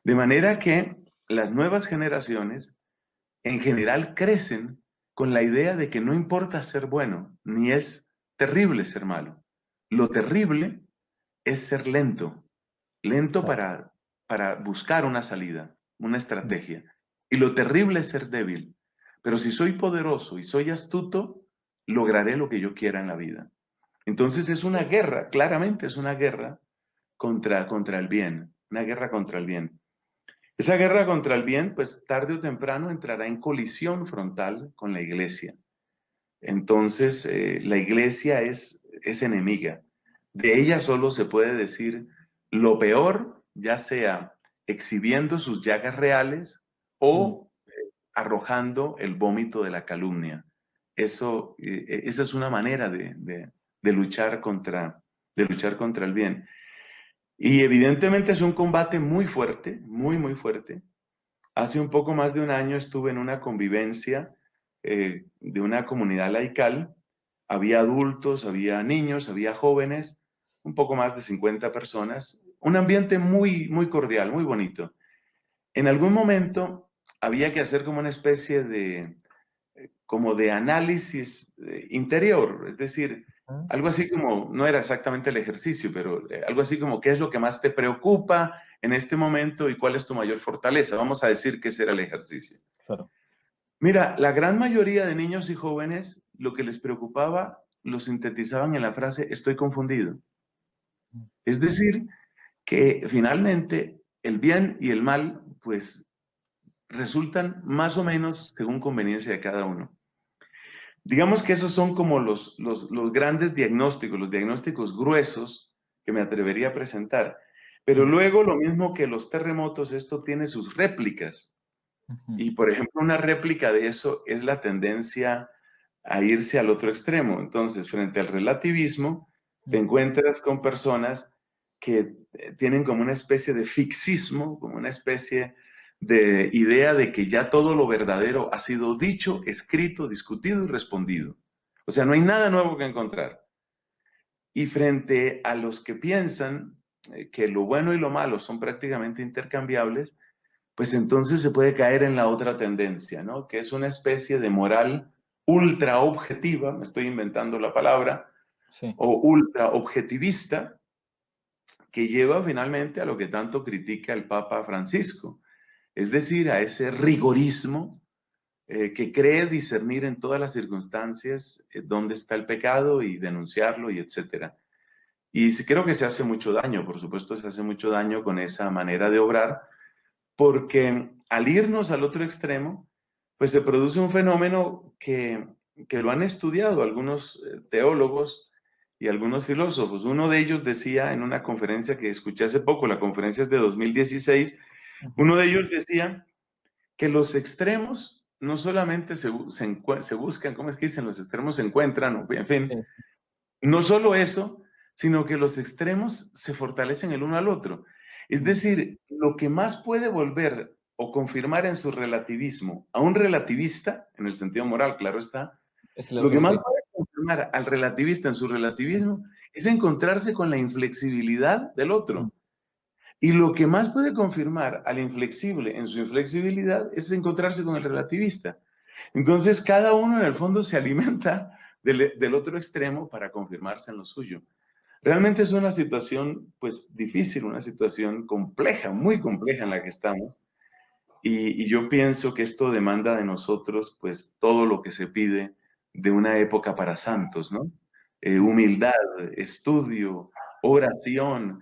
De manera que las nuevas generaciones en general crecen con la idea de que no importa ser bueno, ni es terrible ser malo. Lo terrible es ser lento, lento Claro. para buscar una salida, una Mm. estrategia. Y lo terrible es ser débil. Pero si soy poderoso y soy astuto, lograré lo que yo quiera en la vida. Entonces es una guerra, claramente es una guerra contra el bien, una guerra contra el bien. Esa guerra contra el bien, pues tarde o temprano entrará en colisión frontal con la iglesia. Entonces, la iglesia es enemiga. De ella solo se puede decir lo peor, ya sea exhibiendo sus llagas reales Mm. o arrojando el vómito de la calumnia. Esa es una manera de luchar contra el bien. Y evidentemente es un combate muy fuerte, muy, muy fuerte. Hace un poco más de un año estuve en una convivencia de una comunidad laical. Había adultos, había niños, había jóvenes, un poco más de 50 personas. Un ambiente muy, muy cordial, muy bonito. En algún momento había que hacer como una especie como de análisis interior, es decir, Mm. algo así como, no era exactamente el ejercicio, pero algo así como qué es lo que más te preocupa en este momento y cuál es tu mayor fortaleza. Vamos a decir que ese era el ejercicio. Claro. Mira, la gran mayoría de niños y jóvenes lo que les preocupaba lo sintetizaban en la frase estoy confundido. Mm. Es decir, que finalmente el bien y el mal pues resultan más o menos según conveniencia de cada uno. Digamos que esos son como los grandes diagnósticos, los diagnósticos gruesos que me atrevería a presentar. Pero Mm, luego, lo mismo que los terremotos, esto tiene sus réplicas. ujú, Y, por ejemplo, una réplica de eso es la tendencia a irse al otro extremo. Entonces, frente al relativismo, te mm, encuentras con personas que tienen como una especie de fixismo, como una especie de idea de que ya todo lo verdadero ha sido dicho, escrito, discutido y respondido. O sea, no hay nada nuevo que encontrar. Y frente a los que piensan que lo bueno y lo malo son prácticamente intercambiables, pues entonces se puede caer en la otra tendencia, ¿no? Que es una especie de moral ultra objetiva, me estoy inventando la palabra, sí. o ultra objetivista, que lleva finalmente a lo que tanto critica el Papa Francisco, es decir, a ese rigorismo que cree discernir en todas las circunstancias dónde está el pecado y denunciarlo y etcétera. Y sí, creo que se hace mucho daño, por supuesto, se hace mucho daño con esa manera de obrar, porque al irnos al otro extremo, pues se produce un fenómeno que lo han estudiado algunos teólogos y algunos filósofos. Uno de ellos decía en una conferencia que escuché hace poco, la conferencia es de 2016, Ujú, uno de ellos decía que los extremos no solamente se buscan, ¿cómo es que dicen? Los extremos se encuentran, o en sí, fin, no solo eso, sino que los extremos se fortalecen el uno al otro. Es mm, decir, lo que más puede volver o confirmar en su relativismo a un relativista, en el sentido moral, claro está, es el lo que más absolutismo. puede confirmar al relativista en su relativismo es encontrarse con la inflexibilidad del Mm, otro. Y lo que más puede confirmar al inflexible en su inflexibilidad es encontrarse con el relativista. Entonces, cada uno en el fondo se alimenta del otro extremo para confirmarse en lo suyo. Realmente es una situación, pues, difícil, una situación compleja, muy compleja en la que estamos. Y yo pienso que esto demanda de nosotros, pues, todo lo que se pide de una época para santos, ¿no? mm, Humildad, estudio, oración,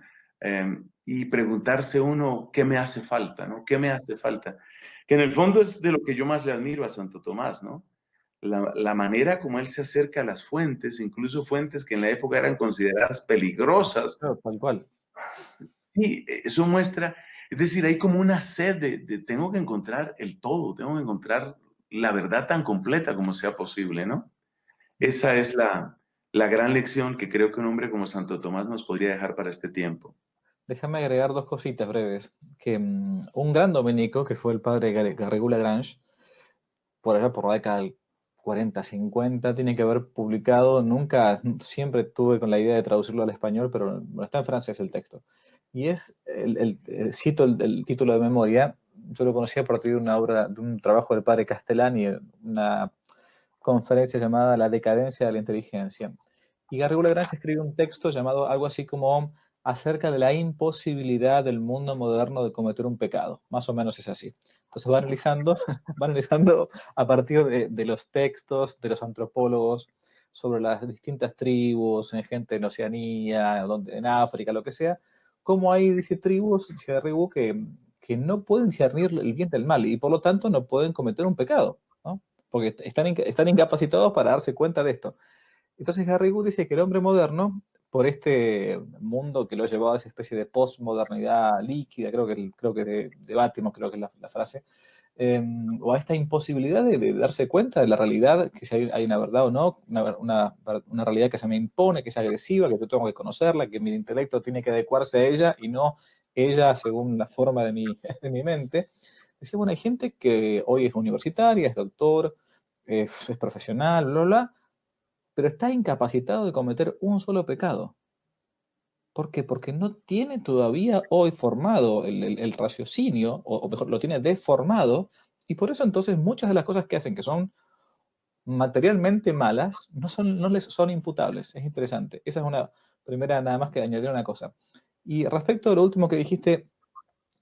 y preguntarse uno, ¿qué me hace falta, no? ¿Qué me hace falta? Que en el fondo es de lo que yo más le admiro a Santo Tomás, ¿no? La manera como él se acerca a las fuentes, incluso fuentes que en la época eran consideradas peligrosas, claro, tal cual. y eso muestra, es decir, hay como una sed tengo que encontrar el todo, tengo que encontrar la verdad tan completa como sea posible, ¿no? Mm. Esa es la gran lección que creo que un hombre como Santo Tomás nos podría dejar para este tiempo. Déjame agregar dos cositas breves. Que un gran dominico, que fue el padre Garrigou Lagrange, por allá por la década del 40, 50, tiene que haber publicado, nunca, siempre tuve con la idea de traducirlo al español, pero bueno, está en francés el texto. Y es, cito el título de memoria, yo lo conocía a partir de una obra, de un trabajo del padre Castellani, una conferencia llamada La decadencia de la inteligencia. Y Garrigou Lagrange escribe un texto llamado algo así como acerca de la imposibilidad del mundo moderno de cometer un pecado. Más o menos es así. Entonces va analizando a partir de los textos de los antropólogos sobre las distintas tribus, en gente en Oceanía, en África, lo que sea, cómo hay, dice, tribus, dice Garrigou, que no pueden discernir el bien del mal y por lo tanto no pueden cometer un pecado, ¿no? Porque están incapacitados para darse cuenta de esto. Entonces Harry Wood dice que el hombre moderno, por este mundo que lo ha llevado a esa especie de postmodernidad líquida, creo que debatimos, creo que es la frase, o a esta imposibilidad de darse cuenta de la realidad, que si hay una verdad o no, una realidad que se me impone, que es agresiva, que yo tengo que conocerla, que mi intelecto tiene que adecuarse a ella y no ella según la forma de mi, de mi mente. Decía, bueno, hay gente que hoy es universitaria, es doctor, es profesional, bla, bla, pero está incapacitado de cometer un solo pecado. ¿Por qué? Porque no tiene todavía hoy formado el raciocinio, o mejor, lo tiene deformado, y por eso entonces muchas de las cosas que hacen que son materialmente malas no les son imputables. Es interesante. Esa es una primera, nada más que añadir una cosa. Y respecto a lo último que dijiste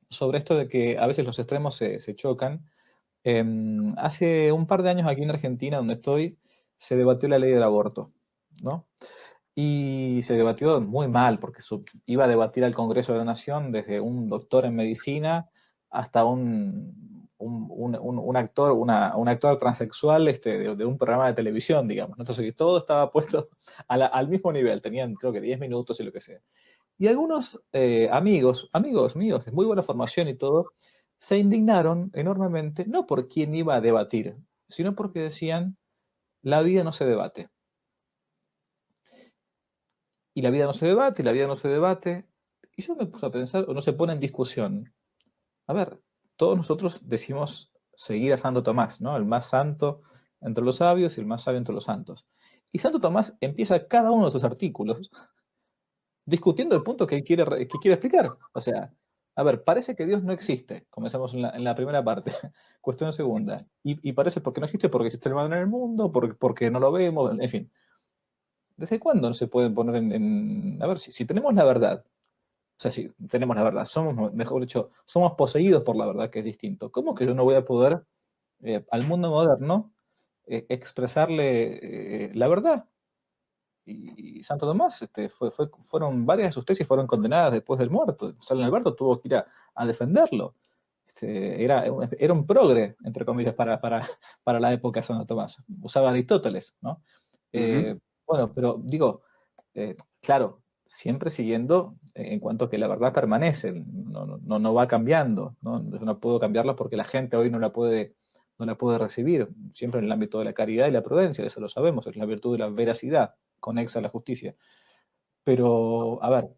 sobre esto de que a veces los extremos se chocan, hace un par de años aquí en Argentina, donde estoy, se debatió la ley del aborto, ¿no? Y se debatió muy mal, porque iba a debatir al Congreso de la Nación desde un doctor en medicina hasta un actor, un actor transexual de un programa de televisión, digamos, ¿no? Entonces todo estaba puesto al mismo nivel, tenían creo que 10 minutos y lo que sea. Y algunos amigos míos de muy buena formación y todo, se indignaron enormemente, no por quién iba a debatir, sino porque decían, la vida no se debate. Y la vida no se debate, y la vida no se debate. Y yo me puse a pensar, o no se pone en discusión. A ver, todos nosotros decimos seguir a Santo Tomás, ¿no? El más santo entre los sabios y el más sabio entre los santos. Y Santo Tomás empieza cada uno de sus artículos discutiendo el punto que quiere explicar. O sea, a ver, parece que Dios no existe, comenzamos en la primera parte, cuestión segunda, y parece porque no existe, porque existe el mal en el mundo, porque no lo vemos, en fin. ¿Desde cuándo no se pueden poner a ver, si tenemos la verdad, o sea, si tenemos la verdad, somos, mejor dicho, somos poseídos por la verdad, que es distinto. ¿Cómo que yo no voy a poder al mundo moderno expresarle la verdad? Y Santo Tomás, fueron varias de sus tesis fueron condenadas después del muerto. San Alberto tuvo que ir a defenderlo. Era un progre, entre comillas, para la época de Santo Tomás. Usaba Aristóteles, ¿no? Ujú. Bueno, pero digo, claro, siempre siguiendo en cuanto a que la verdad permanece, no va cambiando, ¿no? Yo no puedo cambiarla porque la gente hoy no la puede recibir, siempre en el ámbito de la caridad y la prudencia, eso lo sabemos, es la virtud de la veracidad, conexa a la justicia. Pero, a ver,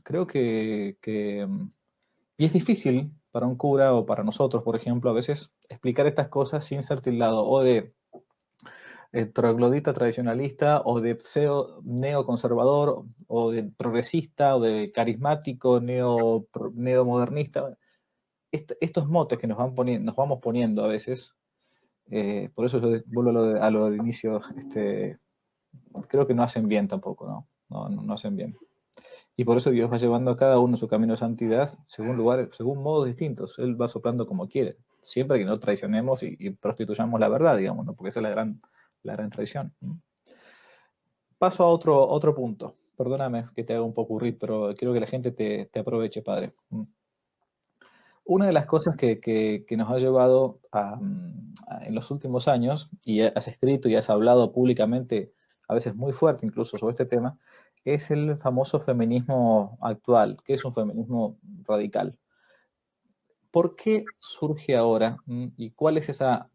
creo y es difícil para un cura o para nosotros, por ejemplo, a veces explicar estas cosas sin ser tildado o de troglodita tradicionalista o de pseudo neoconservador o de progresista o de carismático neomodernista. Estos motes que nos vamos poniendo a veces, por eso yo vuelvo a lo del inicio, creo que no hacen bien tampoco, ¿no? No hacen bien. Y por eso Dios va llevando a cada uno su camino de santidad según lugares, según modos distintos. Él va soplando como quiere, siempre que no traicionemos y prostituyamos la verdad, digamos, ¿no? Porque esa es la gran traición. Paso a otro punto. Perdóname que te haga un poco ocurrir, pero quiero que la gente te aproveche, padre. Una de las cosas que nos ha llevado en los últimos años, y has escrito y has hablado públicamente, a veces muy fuerte incluso sobre este tema, es el famoso feminismo actual, que es un feminismo radical. ¿Por qué surge ahora? ¿Y cuál es esa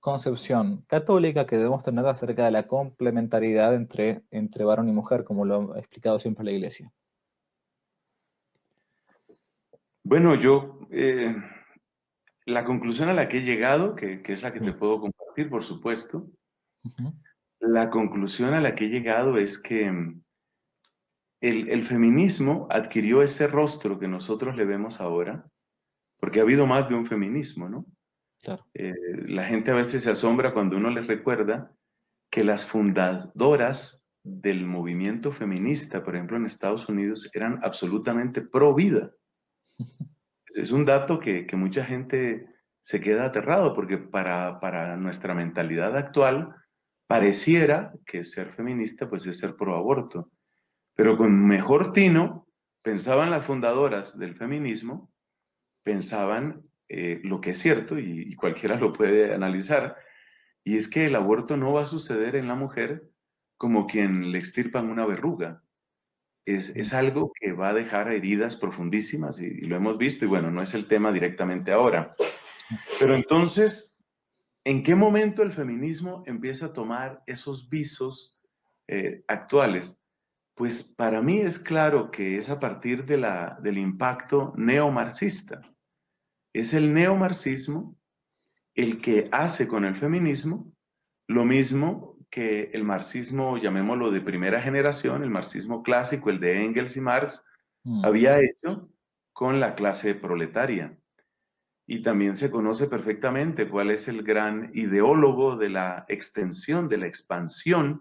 concepción católica que debemos tener acerca de la complementariedad entre varón y mujer, como lo ha explicado siempre la Iglesia? Bueno, la conclusión a la que he llegado, que es la que te Sí. puedo compartir, por supuesto, Ujú. la conclusión a la que he llegado es que el feminismo adquirió ese rostro que nosotros le vemos ahora, porque ha habido más de un feminismo, ¿no? Claro. Eh, la gente a veces se asombra cuando uno les recuerda que las fundadoras del movimiento feminista, por ejemplo, en Estados Unidos, eran absolutamente pro vida. Es un dato que mucha gente se queda aterrado porque para nuestra mentalidad actual pareciera que ser feminista pues es ser pro aborto. Pero con mejor tino pensaban las fundadoras del feminismo, pensaban lo que es cierto y cualquiera lo puede analizar, y es que el aborto no va a suceder en la mujer como quien le extirpan una verruga. Es algo que va a dejar heridas profundísimas y lo hemos visto y bueno, no es el tema directamente ahora. Pero entonces, ¿en qué momento el feminismo empieza a tomar esos visos actuales? Pues para mí es claro que es a partir del impacto neomarxista. Es el neomarxismo el que hace con el feminismo lo mismo que el marxismo, llamémoslo de primera generación, el marxismo clásico, el de Engels y Marx, Mm. había hecho con la clase proletaria. Y también se conoce perfectamente cuál es el gran ideólogo de la extensión, de la expansión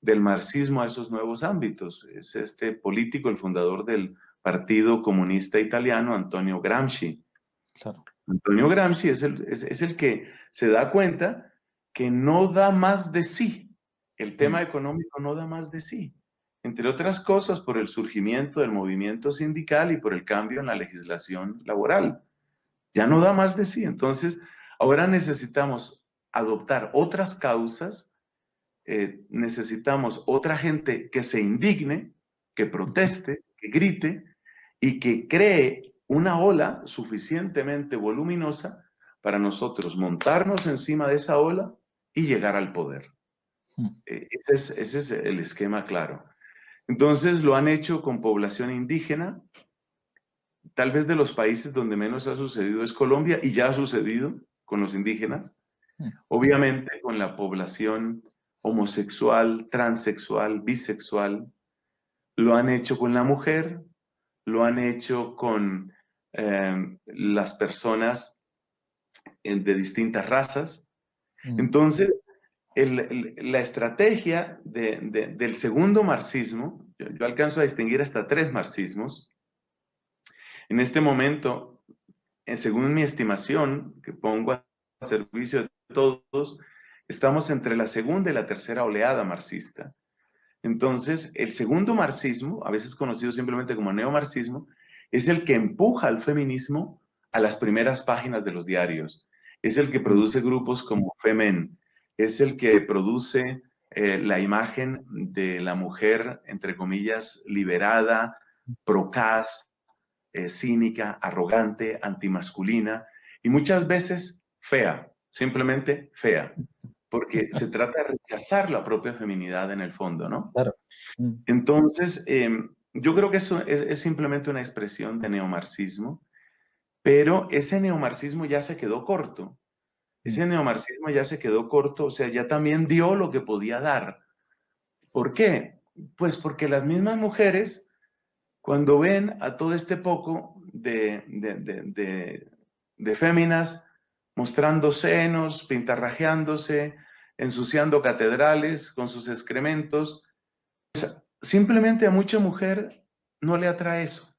del marxismo a esos nuevos ámbitos. Es este político, el fundador del Partido Comunista Italiano, Antonio Gramsci. Claro. Antonio Gramsci es el que se da cuenta que no da más de sí. El Mm. tema económico no da más de sí. Entre otras cosas, por el surgimiento del movimiento sindical y por el cambio en la legislación laboral. ya no da más de sí. Entonces, ahora necesitamos adoptar otras causas, necesitamos otra gente que se indigne, que proteste, que grite y que cree una ola suficientemente voluminosa para nosotros montarnos encima de esa ola y llegar al poder. Ese es el esquema claro. Entonces lo han hecho con población indígena. Tal vez de los países donde menos ha sucedido es Colombia, y ya ha sucedido con los indígenas. Obviamente con la población homosexual, transexual, bisexual. Lo han hecho con la mujer, lo han hecho con las personas de distintas razas. Entonces, la estrategia del segundo marxismo, yo alcanzo a distinguir hasta 3 marxismos. En este momento, según mi estimación, que pongo a servicio de todos, estamos entre la segunda y la tercera oleada marxista. Entonces, el segundo marxismo, a veces conocido simplemente como neomarxismo, es el que empuja al feminismo a las primeras páginas de los diarios. Es el que produce grupos como Femen. Es el que produce la imagen de la mujer, entre comillas, liberada, procaz, cínica, arrogante, antimasculina y muchas veces fea, simplemente fea, porque se trata de rechazar la propia feminidad en el fondo, ¿no? Claro. Entonces, yo creo que eso es simplemente una expresión de neomarxismo, pero ese neomarxismo ya se quedó corto. Ese neomarxismo ya se quedó corto, o sea, ya también dio lo que podía dar. ¿Por qué? Pues porque las mismas mujeres, cuando ven a todo este poco de féminas mostrando senos, pintarrajeándose, ensuciando catedrales con sus excrementos, simplemente a mucha mujer no le atrae eso,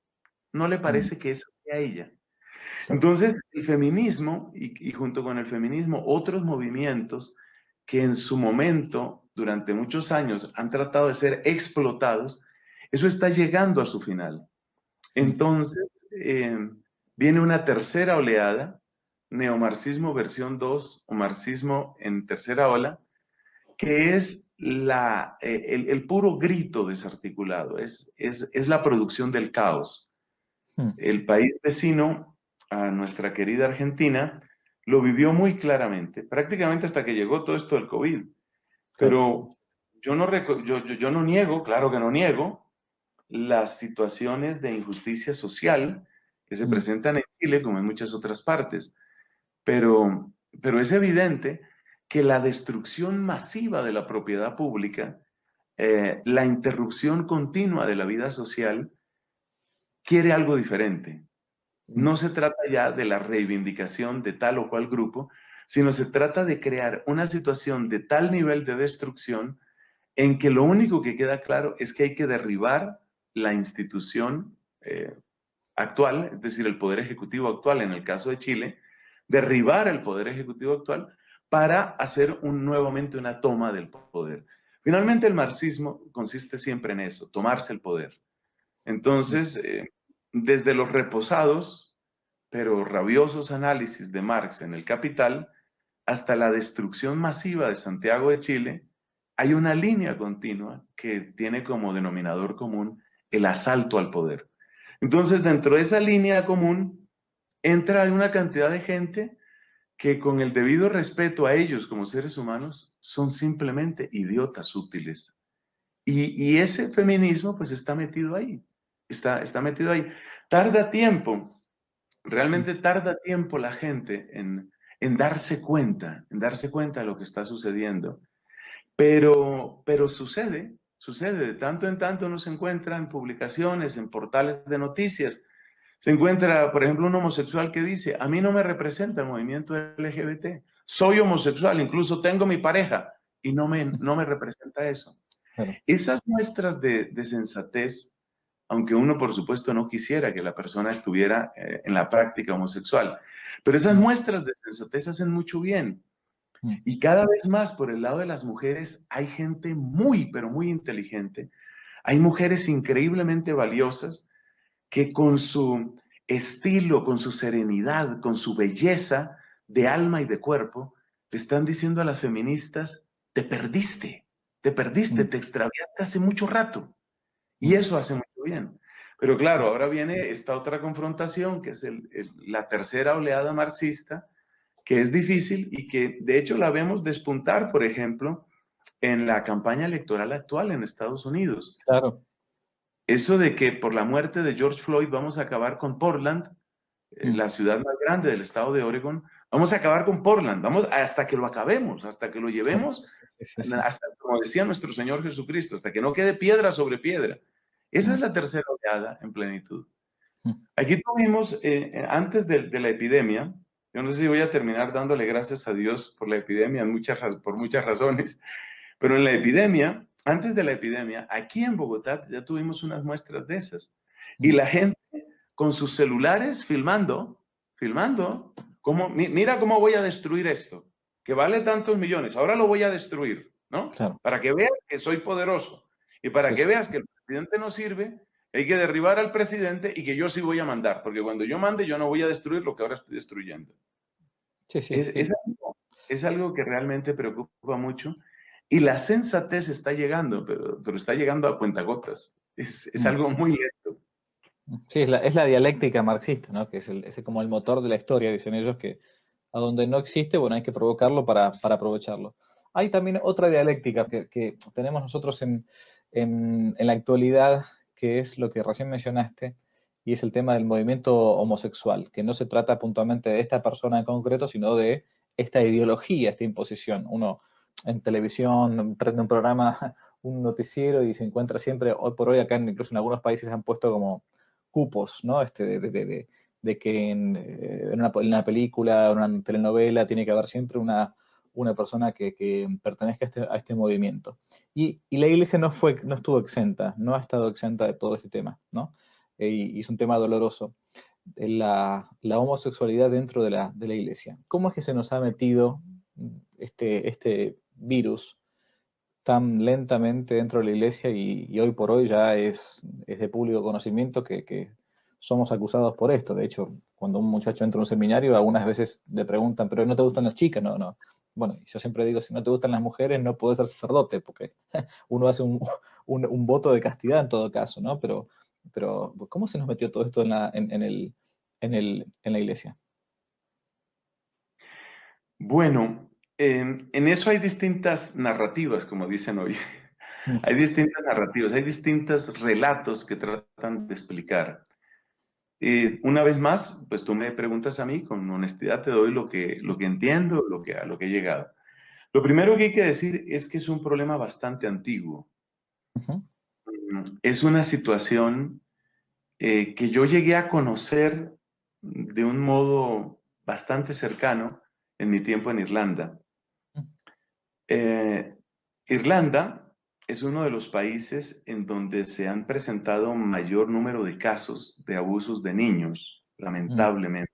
no le parece que esa sea ella. Claro. Entonces, el feminismo y junto con el feminismo otros movimientos que en su momento, durante muchos años, han tratado de ser explotados, eso está llegando a su final. Entonces, viene una tercera oleada, neomarxismo versión 2 o marxismo en tercera ola, que es el puro grito desarticulado, es la producción del caos. El país vecino a nuestra querida Argentina lo vivió muy claramente, prácticamente hasta que llegó todo esto del COVID. Claro. Pero yo no niego, claro que no niego, las situaciones de injusticia social que se presentan en Chile como en muchas otras partes. Pero es evidente que la destrucción masiva de la propiedad pública, la interrupción continua de la vida social, quiere algo diferente. No se trata ya de la reivindicación de tal o cual grupo, sino se trata de crear una situación de tal nivel de destrucción en que lo único que queda claro es que hay que derribar la institución actual, es decir, el poder ejecutivo actual en el caso de Chile, derribar el poder ejecutivo actual para hacer nuevamente una toma del poder. Finalmente el marxismo consiste siempre en eso, tomarse el poder. Entonces, desde los reposados, pero rabiosos análisis de Marx en El Capital, hasta la destrucción masiva de Santiago de Chile, hay una línea continua que tiene como denominador común el asalto al poder. Entonces, dentro de esa línea común, entra una cantidad de gente que con el debido respeto a ellos como seres humanos, son simplemente idiotas útiles. Y ese feminismo pues está metido ahí, está metido ahí. Tarda tiempo, realmente tarda tiempo la gente en darse cuenta de lo que está sucediendo. Pero sucede, de tanto en tanto uno se encuentra en publicaciones, en portales de noticias, se encuentra, por ejemplo, un homosexual que dice, a mí no me representa el movimiento LGBT, soy homosexual, incluso tengo mi pareja y no me representa eso. Claro. Esas muestras de sensatez, aunque uno por supuesto no quisiera que la persona estuviera en la práctica homosexual, pero esas muestras de sensatez hacen mucho bien. Y cada vez más por el lado de las mujeres hay gente muy, pero muy inteligente. Hay mujeres increíblemente valiosas que con su estilo, con su serenidad, con su belleza de alma y de cuerpo, le están diciendo a las feministas, te perdiste, mm, te extraviaste hace mucho rato. Y mm, eso hace mucho bien. Pero claro, ahora viene esta otra confrontación, que es la tercera oleada marxista, que es difícil y que de hecho la vemos despuntar, por ejemplo, en la campaña electoral actual en Estados Unidos. claro. Eso de que por la muerte de George Floyd vamos a acabar con Portland, Mm, la ciudad más grande del estado de Oregon, vamos a acabar con Portland, vamos hasta que lo acabemos, hasta que lo sí, llevemos, sí, sí, sí. hasta como decía nuestro Señor Jesucristo, hasta que no quede piedra sobre piedra. Esa es Mm, la tercera oleada en plenitud. mm, Aquí tuvimos, antes de la epidemia, yo no sé si voy a terminar dándole gracias a Dios por la epidemia por muchas razones, pero en la epidemia, antes de la epidemia, aquí en Bogotá ya tuvimos unas muestras de esas. Y mm, la gente con sus celulares filmando, mira cómo voy a destruir esto, que vale tantos millones, ahora lo voy a destruir, ¿no? claro. Para que veas que soy poderoso y para Sí, que sí. veas que el presidente no sirve, hay que derribar al presidente y que yo sí voy a mandar, porque cuando yo mande yo no voy a destruir lo que ahora estoy destruyendo. Sí, sí, Es, sí. es algo, es algo que realmente preocupa mucho y la sensatez está llegando, pero está llegando a cuentagotas. Es Mm. algo muy lento. Sí, es la dialéctica marxista, ¿no? Que es como el motor de la historia, dicen ellos, que a donde no existe, bueno, hay que provocarlo para aprovecharlo. Hay también otra dialéctica que tenemos nosotros en la actualidad, que es lo que recién mencionaste, y es el tema del movimiento homosexual, que no se trata puntualmente de esta persona en concreto, sino de esta ideología, esta imposición. Uno en televisión prende un programa, un noticiero y se encuentra siempre, hoy por hoy, acá incluso en algunos países han puesto como cupos, ¿no? De que en una película, en una telenovela, tiene que haber siempre una persona que pertenezca a este movimiento. Y la iglesia no estuvo exenta, no ha estado exenta de todo este tema, ¿no? Y es un tema doloroso. La homosexualidad dentro de la iglesia. ¿Cómo es que se nos ha metido este virus tan lentamente dentro de la iglesia y hoy por hoy ya es de público conocimiento que somos acusados por esto? De hecho, cuando un muchacho entra a un seminario, algunas veces le preguntan, pero ¿no te gustan las chicas? No, no. Bueno, yo siempre digo, si no te gustan las mujeres, no puedes ser sacerdote, porque uno hace un voto de castidad en todo caso, ¿no? Pero ¿cómo se nos metió todo esto en la iglesia? Bueno, en eso hay distintas narrativas, como dicen hoy. Mm, Hay distintas narrativas, hay distintos relatos que tratan de explicar. Una vez más, pues tú me preguntas a mí, con honestidad te doy lo que entiendo, a lo que he llegado. Lo primero que hay que decir es que es un problema bastante antiguo. ujú, Es una situación que yo llegué a conocer de un modo bastante cercano en mi tiempo en Irlanda. Eh, Irlanda es uno de los países en donde se han presentado mayor número de casos de abusos de niños, mm, lamentablemente.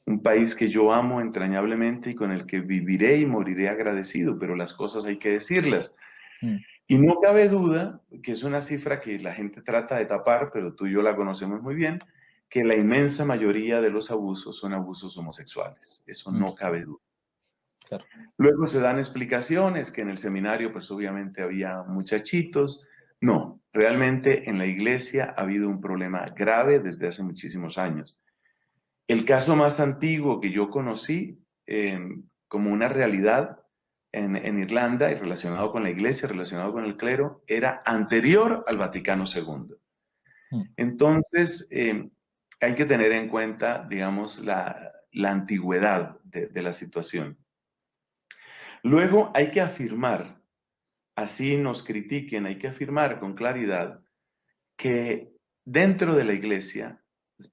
Un país que yo amo entrañablemente y con el que viviré y moriré agradecido, pero las cosas hay que decirlas. mm, Y no cabe duda que es una cifra que la gente trata de tapar, pero tú y yo la conocemos muy bien, que la inmensa mayoría de los abusos son abusos homosexuales. Eso mm, no cabe duda. claro. Luego se dan explicaciones que en el seminario pues obviamente había muchachitos. No, realmente en la iglesia ha habido un problema grave desde hace muchísimos años. El caso más antiguo que yo conocí como una realidad en Irlanda y relacionado con la iglesia, relacionado con el clero, era anterior al Vaticano II. Mm, Entonces, hay que tener en cuenta, digamos, la antigüedad de la situación. Luego hay que afirmar, así nos critiquen, hay que afirmar con claridad que dentro de la iglesia,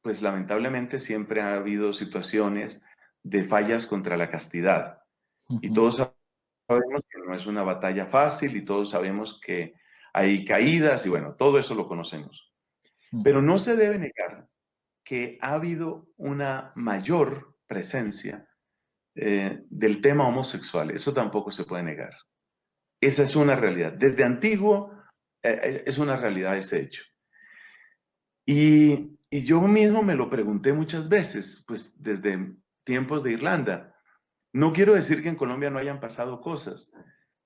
pues lamentablemente siempre ha habido situaciones de fallas contra la castidad. Y ujú, todos sabemos que no es una batalla fácil y todos sabemos que hay caídas y bueno, todo eso lo conocemos. mm, Pero no se debe negar que ha habido una mayor presencia del tema homosexual. Eso tampoco se puede negar. Esa es una realidad. Desde antiguo es una realidad ese hecho. Y Y yo mismo me lo pregunté muchas veces, pues desde tiempos de Irlanda. No quiero decir que en Colombia no hayan pasado cosas,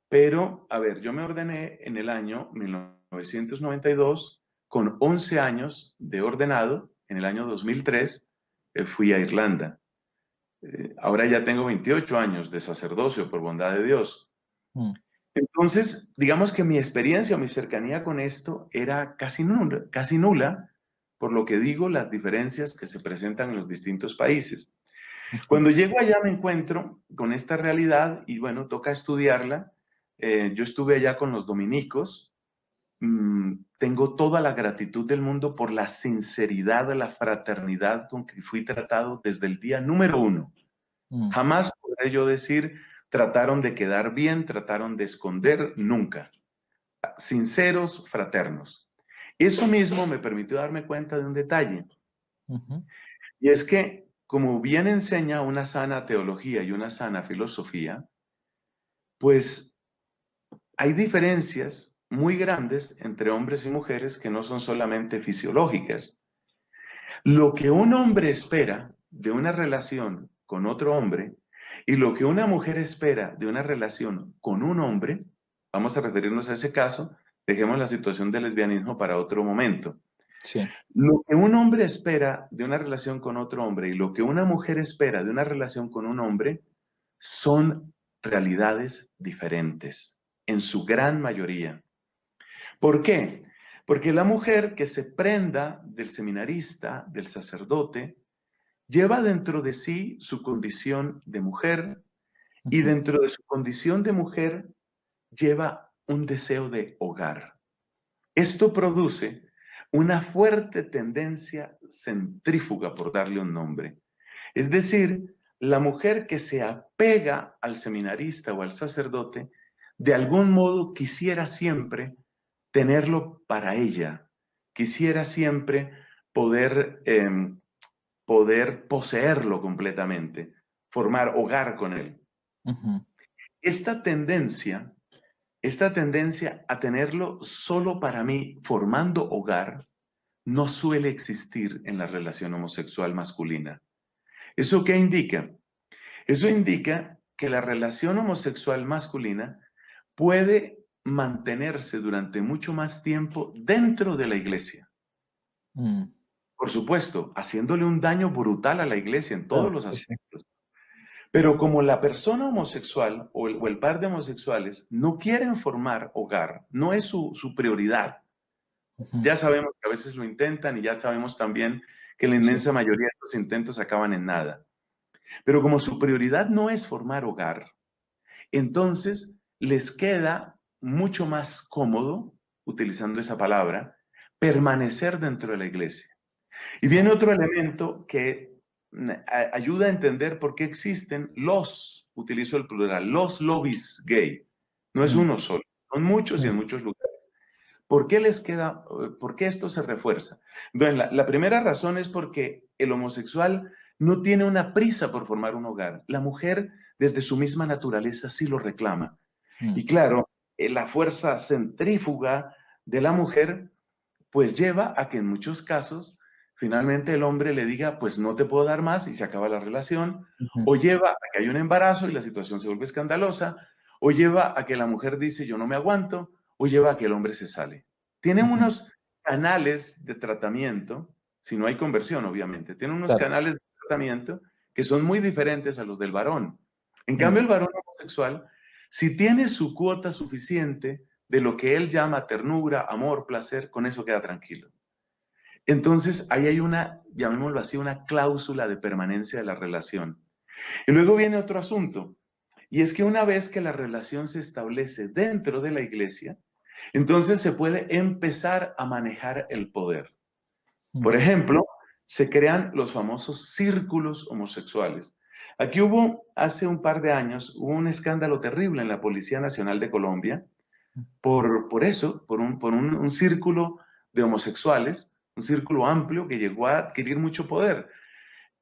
pero, a ver, yo me ordené en el año 1992, con 11 años de ordenado. En el año 2003 fui a Irlanda. Ahora ya tengo 28 años de sacerdocio, por bondad de Dios. Mm, Entonces, digamos que mi experiencia o mi cercanía con esto era casi nula, por lo que digo, las diferencias que se presentan en los distintos países. ujú, Cuando llego allá me encuentro con esta realidad y bueno, toca estudiarla. Yo estuve allá con los dominicos. Tengo toda la gratitud del mundo por la sinceridad, la fraternidad con que fui tratado desde el día número uno. mm, Jamás podré yo decir, trataron de quedar bien, trataron de esconder, nunca. Sinceros, fraternos. Eso mismo me permitió darme cuenta de un detalle, ujú, y es que, como bien enseña una sana teología y una sana filosofía, pues hay diferencias muy grandes entre hombres y mujeres que no son solamente fisiológicas. Lo que un hombre espera de una relación con otro hombre y lo que una mujer espera de una relación con un hombre, vamos a referirnos a ese caso, dejemos la situación del lesbianismo para otro momento. sí. Lo que un hombre espera de una relación con otro hombre y lo que una mujer espera de una relación con un hombre son realidades diferentes, en su gran mayoría. ¿Por qué? Porque la mujer que se prenda del seminarista, del sacerdote, lleva dentro de sí su condición de mujer y Ujú, dentro de su condición de mujer lleva un deseo de hogar. Esto produce una fuerte tendencia centrífuga, por darle un nombre. Es decir, la mujer que se apega al seminarista o al sacerdote, de algún modo quisiera siempre tenerlo para ella, quisiera siempre poder, poder poseerlo completamente, formar hogar con él. ujú, Esta tendencia, esta tendencia a tenerlo solo para mí, formando hogar, no suele existir en la relación homosexual masculina. ¿Eso qué indica? Eso indica que la relación homosexual masculina puede mantenerse durante mucho más tiempo dentro de la iglesia. mm, Por supuesto, haciéndole un daño brutal a la iglesia en todos claro, los sí, sí. aspectos. Pero como la persona homosexual o el par de homosexuales no quieren formar hogar, no es su prioridad. Ujú, Ya sabemos que a veces lo intentan y ya sabemos también que la sí, sí. inmensa mayoría de los intentos acaban en nada. Pero como su prioridad no es formar hogar, entonces les queda mucho más cómodo, utilizando esa palabra, permanecer dentro de la iglesia. Y viene Claro. otro elemento que ayuda a entender por qué existen utilizo el plural, los lobbies gay. No es Mm, uno solo, son muchos y en mm, muchos lugares. ¿Por qué les queda, por qué esto se refuerza? Bueno, la primera razón es porque el homosexual no tiene una prisa por formar un hogar. La mujer, desde su misma naturaleza, sí lo reclama. mm, Y claro, la fuerza centrífuga de la mujer pues lleva a que en muchos casos finalmente el hombre le diga, pues no te puedo dar más y se acaba la relación, ujú, o lleva a que hay un embarazo y la situación se vuelve escandalosa, o lleva a que la mujer dice yo no me aguanto, o lleva a que el hombre se sale. Tienen ujú, unos canales de tratamiento, si no hay conversión obviamente, tienen unos claro. canales de tratamiento que son muy diferentes a los del varón. En Mm, cambio, el varón homosexual, si tiene su cuota suficiente de lo que él llama ternura, amor, placer, con eso queda tranquilo. Entonces, ahí hay una, llamémoslo así, una cláusula de permanencia de la relación. Y luego viene otro asunto, y es que una vez que la relación se establece dentro de la iglesia, entonces se puede empezar a manejar el poder. mm, Por ejemplo, se crean los famosos círculos homosexuales. Aquí hace un par de años, hubo un escándalo terrible en la Policía Nacional de Colombia, por eso, un círculo de homosexuales, un círculo amplio que llegó a adquirir mucho poder.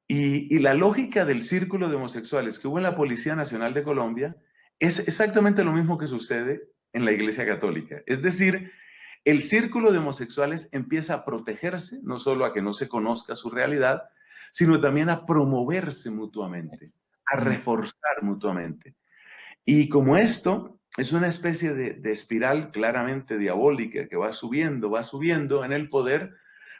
Y la lógica del círculo de homosexuales que hubo en la Policía Nacional de Colombia es exactamente lo mismo que sucede en la Iglesia Católica. Es decir, el círculo de homosexuales empieza a protegerse, no solo a que no se conozca su realidad, sino también a promoverse mutuamente, a reforzar mutuamente. Y como esto es una especie de espiral claramente diabólica que va subiendo en el poder,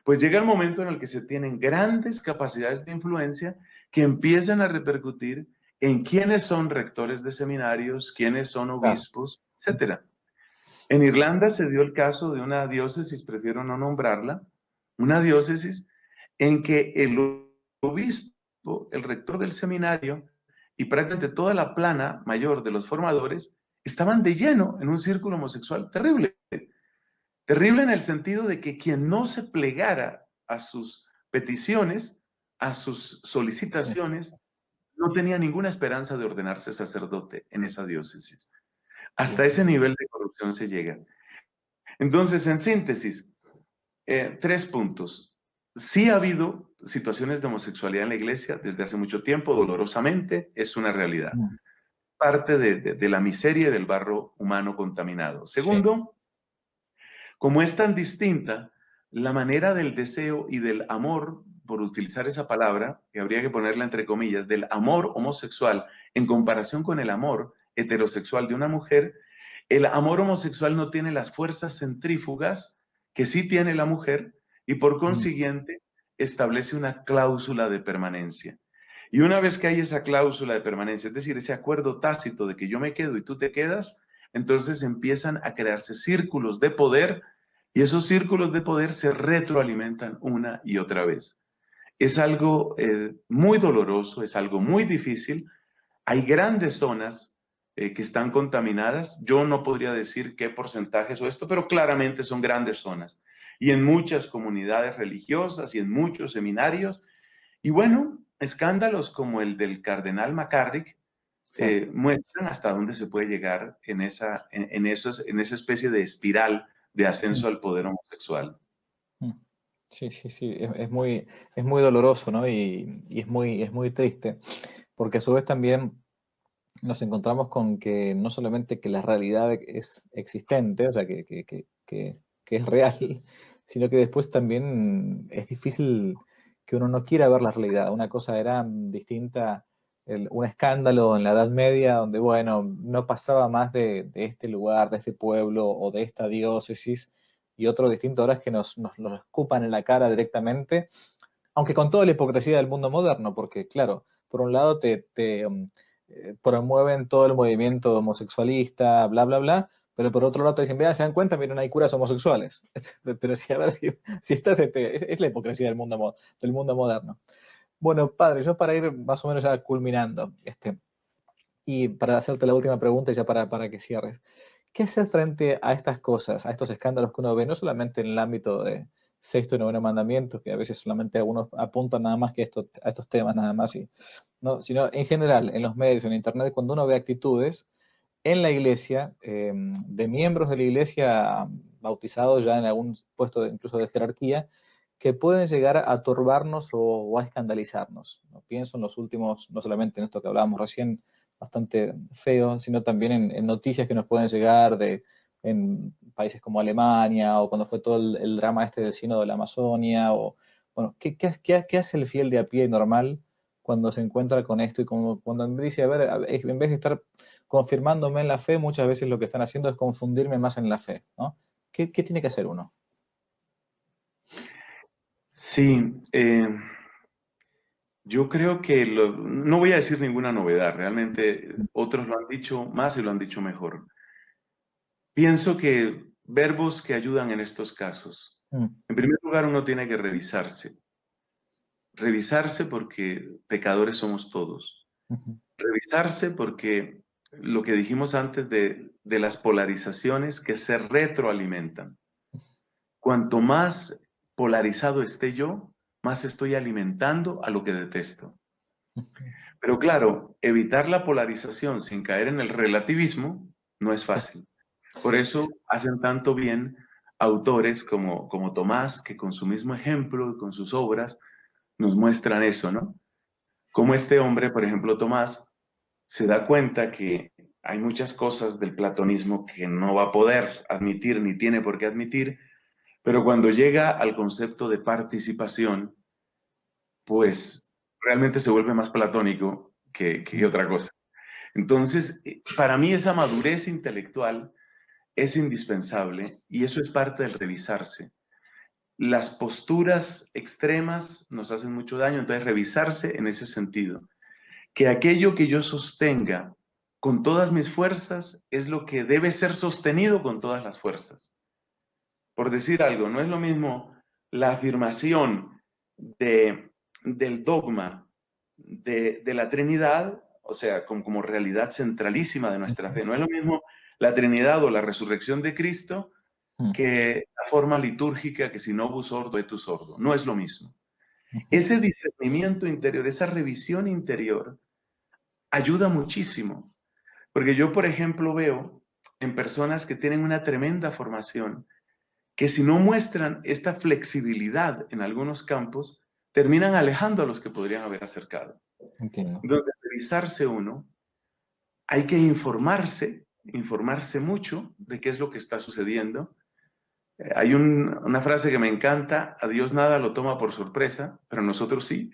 pues llega el momento en el que se tienen grandes capacidades de influencia que empiezan a repercutir en quiénes son rectores de seminarios, quiénes son Claro. obispos, etcétera. En Irlanda se dio el caso de una diócesis, prefiero no nombrarla, una diócesis en que el obispo, el rector del seminario y prácticamente toda la plana mayor de los formadores estaban de lleno en un círculo homosexual terrible. Terrible en el sentido de que quien no se plegara a sus peticiones, a sus Sí, solicitaciones, no tenía ninguna esperanza de ordenarse sacerdote en esa diócesis. Hasta sí. ese nivel de corrupción se llega. Entonces, en síntesis, 3 puntos. Sí ha habido situaciones de homosexualidad en la iglesia desde hace mucho tiempo, dolorosamente, es una realidad. Parte de la miseria y del barro humano contaminado. Sí. Segundo, como es tan distinta la manera del deseo y del amor, por utilizar esa palabra, que habría que ponerla entre comillas, del amor homosexual en comparación con el amor heterosexual de una mujer, el amor homosexual no tiene las fuerzas centrífugas que sí tiene la mujer y por consiguiente establece una cláusula de permanencia. Y una vez que hay esa cláusula de permanencia, es decir, ese acuerdo tácito de que yo me quedo y tú te quedas, entonces empiezan a crearse círculos de poder y esos círculos de poder se retroalimentan una y otra vez. Es algo muy doloroso, es algo muy difícil. Hay grandes zonas que están contaminadas. Yo no podría decir qué porcentajes o esto, pero claramente son grandes zonas. Y en muchas comunidades religiosas y en muchos seminarios. Y bueno, escándalos como el del cardenal McCarrick Sí. muestran hasta dónde se puede llegar en esa especie de espiral de ascenso al poder homosexual. Mm. Sí, sí, sí, es muy doloroso, ¿no? Y es muy triste, porque a su vez también nos encontramos con que no solamente que la realidad es existente, o sea, que es real, sino que después también es difícil que uno no quiera ver la realidad. Una cosa era distinta, un escándalo en la Edad Media donde, bueno, no pasaba más de este lugar, de este pueblo o de esta diócesis, y otro distinto ahora es que nos lo escupan en la cara directamente, aunque con toda la hipocresía del mundo moderno, porque claro, por un lado promueven todo el movimiento homosexualista, bla, bla, bla, pero por otro lado te dicen, vean, se dan cuenta, miren, hay curas homosexuales. Pero si, a ver, si estás, es la hipocresía del mundo moderno. Bueno, padre, yo para ir más o menos ya culminando, y para hacerte la última pregunta, y ya para que cierres, ¿qué hacer frente a estas cosas, a estos escándalos que uno ve, no solamente en el ámbito de sexto y noveno mandamiento, que a veces solamente uno apunta nada más que a estos temas nada más, no, sino en general, en los medios, en internet, cuando uno ve actitudes en la iglesia, de miembros de la iglesia bautizados ya en algún puesto incluso de jerarquía, que pueden llegar a turbarnos o a escandalizarnos? ¿No? Pienso en los últimos, no solamente en esto que hablábamos recién, bastante feo, sino también en noticias que nos pueden llegar en países como Alemania, o cuando fue todo el drama este del sínodo de la Amazonia, o bueno, ¿qué hace el fiel de a pie normal cuando se encuentra con esto y cuando me dice, a ver, en vez de estar confirmándome en la fe, muchas veces lo que están haciendo es confundirme más en la fe, ¿no? ¿Qué tiene que hacer uno? Sí, yo creo que no voy a decir ninguna novedad, realmente otros lo han dicho más y lo han dicho mejor. Pienso que verbos que ayudan en estos casos. Mm, En primer lugar, uno tiene que revisarse. Revisarse porque pecadores somos todos. ujú, Revisarse porque lo que dijimos antes de las polarizaciones que se retroalimentan. Cuanto más polarizado esté yo, más estoy alimentando a lo que detesto. ujú. Pero claro, evitar la polarización sin caer en el relativismo no es Sí, fácil. Por eso hacen tanto bien autores como Tomás, que con su mismo ejemplo y con sus obras nos muestran eso, ¿no? Como este hombre, por ejemplo, Tomás, se da cuenta que Hay muchas cosas del platonismo que no va a poder admitir ni tiene por qué admitir, pero cuando llega al concepto de participación, Sí. pues realmente se vuelve más platónico que Mm. otra cosa. Entonces, para mí esa madurez intelectual es indispensable y eso es parte del revisarse. Las posturas extremas nos hacen mucho daño, entonces revisarse en ese sentido. Que aquello que yo sostenga con todas mis fuerzas es lo que debe ser sostenido con todas las fuerzas. Por decir algo, no es lo mismo la afirmación del dogma de la Trinidad, o sea, como realidad centralísima de nuestra fe. No es lo mismo la Trinidad o la resurrección de Cristo Mm. que la forma litúrgica que si no sordo et tu sordo. No es lo mismo. Ujú. Ese discernimiento interior, esa revisión interior, ayuda muchísimo. Porque yo, por ejemplo, veo en personas que tienen una tremenda formación, que si no muestran esta flexibilidad en algunos campos, terminan alejando a los que podrían haber acercado. Entiendo. Entonces, revisarse uno, hay que informarse mucho de qué es lo que está sucediendo. Hay una frase que me encanta: a Dios nada lo toma por sorpresa, pero nosotros sí.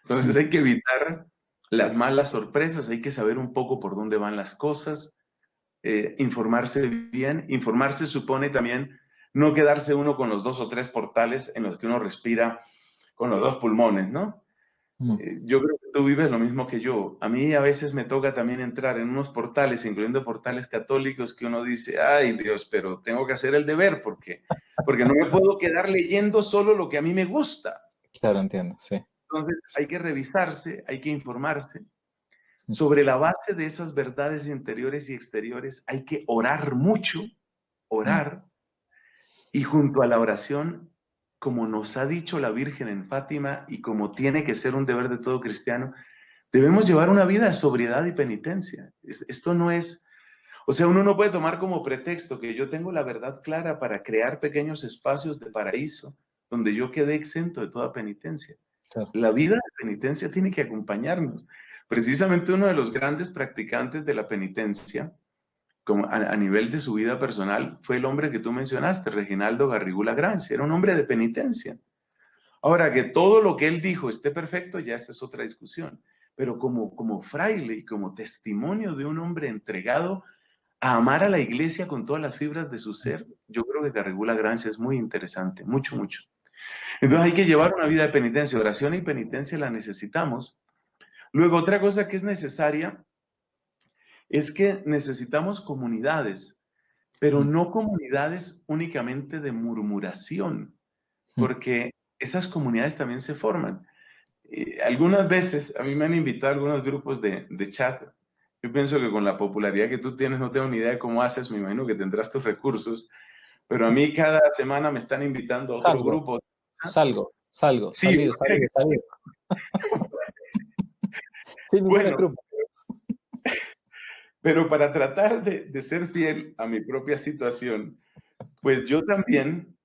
Entonces Mm. hay que evitar las malas sorpresas, hay que saber un poco por dónde van las cosas, informarse bien. Informarse supone también no quedarse uno con los 2 o 3 portales en los que uno respira con los 2 pulmones, ¿no? Mm. Yo creo que tú vives lo mismo que yo. A mí a veces me toca también entrar en unos portales, incluyendo portales católicos, que uno dice, ay Dios, pero tengo que hacer el deber porque no me puedo quedar leyendo solo lo que a mí me gusta. Claro, entiendo, sí. Entonces hay que revisarse, hay que informarse. Mm. Sobre la base de esas verdades interiores y exteriores hay que orar mucho, Mm. orar, y junto a la oración, como nos ha dicho la Virgen en Fátima y como tiene que ser un deber de todo cristiano, debemos llevar una vida de sobriedad y penitencia. Esto no es, o sea, uno no puede tomar como pretexto que yo tengo la verdad clara para crear pequeños espacios de paraíso donde yo quede exento de toda penitencia. Claro. La vida de penitencia tiene que acompañarnos. Precisamente uno de los grandes practicantes de la penitencia, como a nivel de su vida personal, fue el hombre que tú mencionaste, Reginaldo Garrigou Lagrange. Era un hombre de penitencia. Ahora, que todo lo que él dijo esté perfecto, ya esta es otra discusión. Pero como fraile y como testimonio de un hombre entregado a amar a la iglesia con todas las fibras de su ser, yo creo que Garrigou Lagrange es muy interesante, mucho, mucho. Entonces hay que llevar una vida de penitencia, oración y penitencia la necesitamos. Luego, otra cosa que es necesaria es que necesitamos comunidades, pero Mm. no comunidades únicamente de murmuración, Mm. porque esas comunidades también se forman. Algunas veces a mí me han invitado a algunos grupos de chat. Yo pienso que con la popularidad que tú tienes, no tengo ni idea de cómo haces, me imagino que tendrás tus recursos, pero a mí cada semana me están invitando a otro Salgo, grupo. Sí, salir, salir, salir. Sin ningún bueno, escrúpulo. pero para tratar de ser fiel a mi propia situación, pues yo también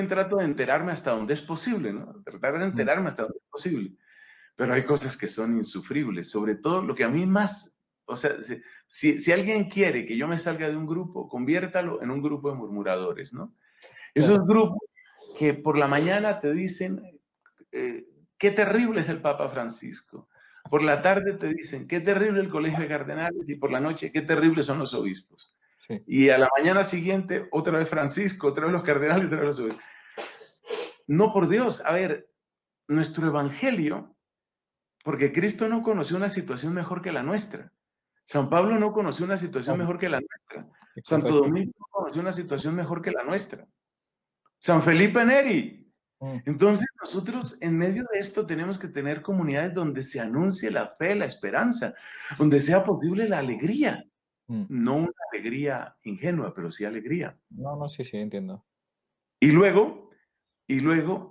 trato de enterarme hasta donde es posible, ¿no? Tratar de Mm. enterarme hasta donde es posible. Pero hay cosas que son insufribles, sobre todo lo que a mí más, o sea, si alguien quiere que yo me salga de un grupo, conviértalo en un grupo de murmuradores, ¿no? Esos Claro. grupos que por la mañana te dicen, qué terrible es el Papa Francisco. Por la tarde te dicen, qué terrible el Colegio de Cardenales, y por la noche, qué terribles son los obispos. Sí. Y a la mañana siguiente, otra vez Francisco, otra vez los cardenales, otra vez los obispos. No, por Dios, a ver, nuestro evangelio, porque Cristo no conoció una situación mejor que la nuestra. San Pablo no conoció una situación Claro, mejor que la nuestra. es Santo correcto. Domingo no conoció una situación mejor que la nuestra. San Felipe Neri. Mm. Entonces nosotros en medio de esto tenemos que tener comunidades donde se anuncie la fe, la esperanza, donde sea posible la alegría. Mm. No una alegría ingenua, pero sí alegría. No, no, sí, sí, entiendo. Y luego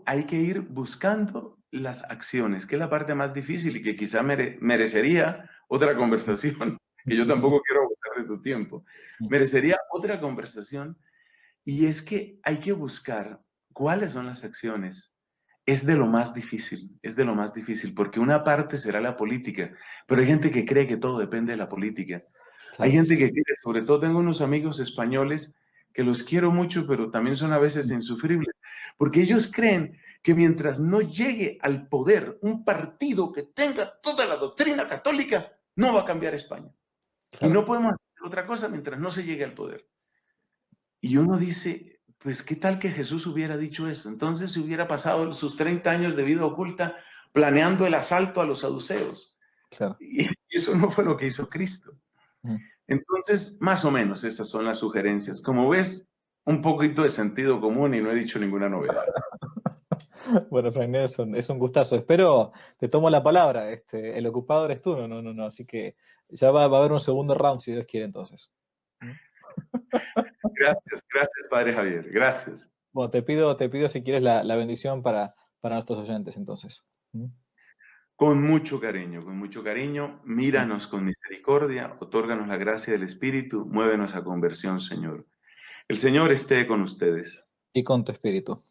hay que ir buscando las acciones, que es la parte más difícil y que quizá merecería otra conversación, que yo tampoco quiero abusar de tu tiempo. Mm. Merecería otra conversación, y es que hay que buscar cuáles son las acciones. Es de lo más difícil, es de lo más difícil, porque una parte será la política, pero hay gente que cree que todo depende de la política. Hay claro, gente que quiere, sobre todo tengo unos amigos españoles que los quiero mucho, pero también son a veces insufribles, porque ellos creen que mientras no llegue al poder un partido que tenga toda la doctrina católica, no va a cambiar España. Y claro, no podemos hacer otra cosa mientras no se llegue al poder. Y uno dice, pues, ¿qué tal que Jesús hubiera dicho eso? Entonces se hubiera pasado sus 30 años de vida oculta planeando el asalto a los saduceos. claro. Y eso no fue lo que hizo Cristo. Mm. Entonces, más o menos esas son las sugerencias. Como ves, un poquito de sentido común y no he dicho ninguna novedad. Bueno, Frank Nelson, es un gustazo. Espero, te tomo la palabra. El ocupado eres tú, no. Así que ya va a haber un segundo round, si Dios quiere, entonces. ¿Mm? Gracias, gracias, Padre Javier. Gracias. Bueno, te pido si quieres la bendición para nuestros oyentes, entonces. ¿Mm? Con mucho cariño, Sí. míranos con misericordia, otórganos la gracia del Espíritu, muévenos a conversión, Señor. El Señor esté con ustedes. Y con tu espíritu.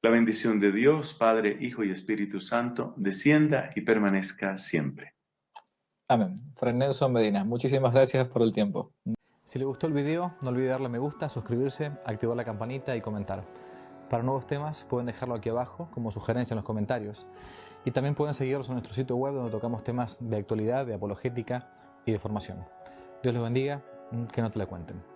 La bendición de Dios, Padre, Hijo y Espíritu Santo, descienda y permanezca siempre. Amén. Frank Nelson Medina, muchísimas gracias por el tiempo. Si le gustó el video, no olvide darle me gusta, suscribirse, activar la campanita y comentar. Para nuevos temas pueden dejarlo aquí abajo como sugerencia en los comentarios. Y también pueden seguirnos en nuestro sitio web donde tocamos temas de actualidad, de apologética y de formación. Dios los bendiga, que no te la cuenten.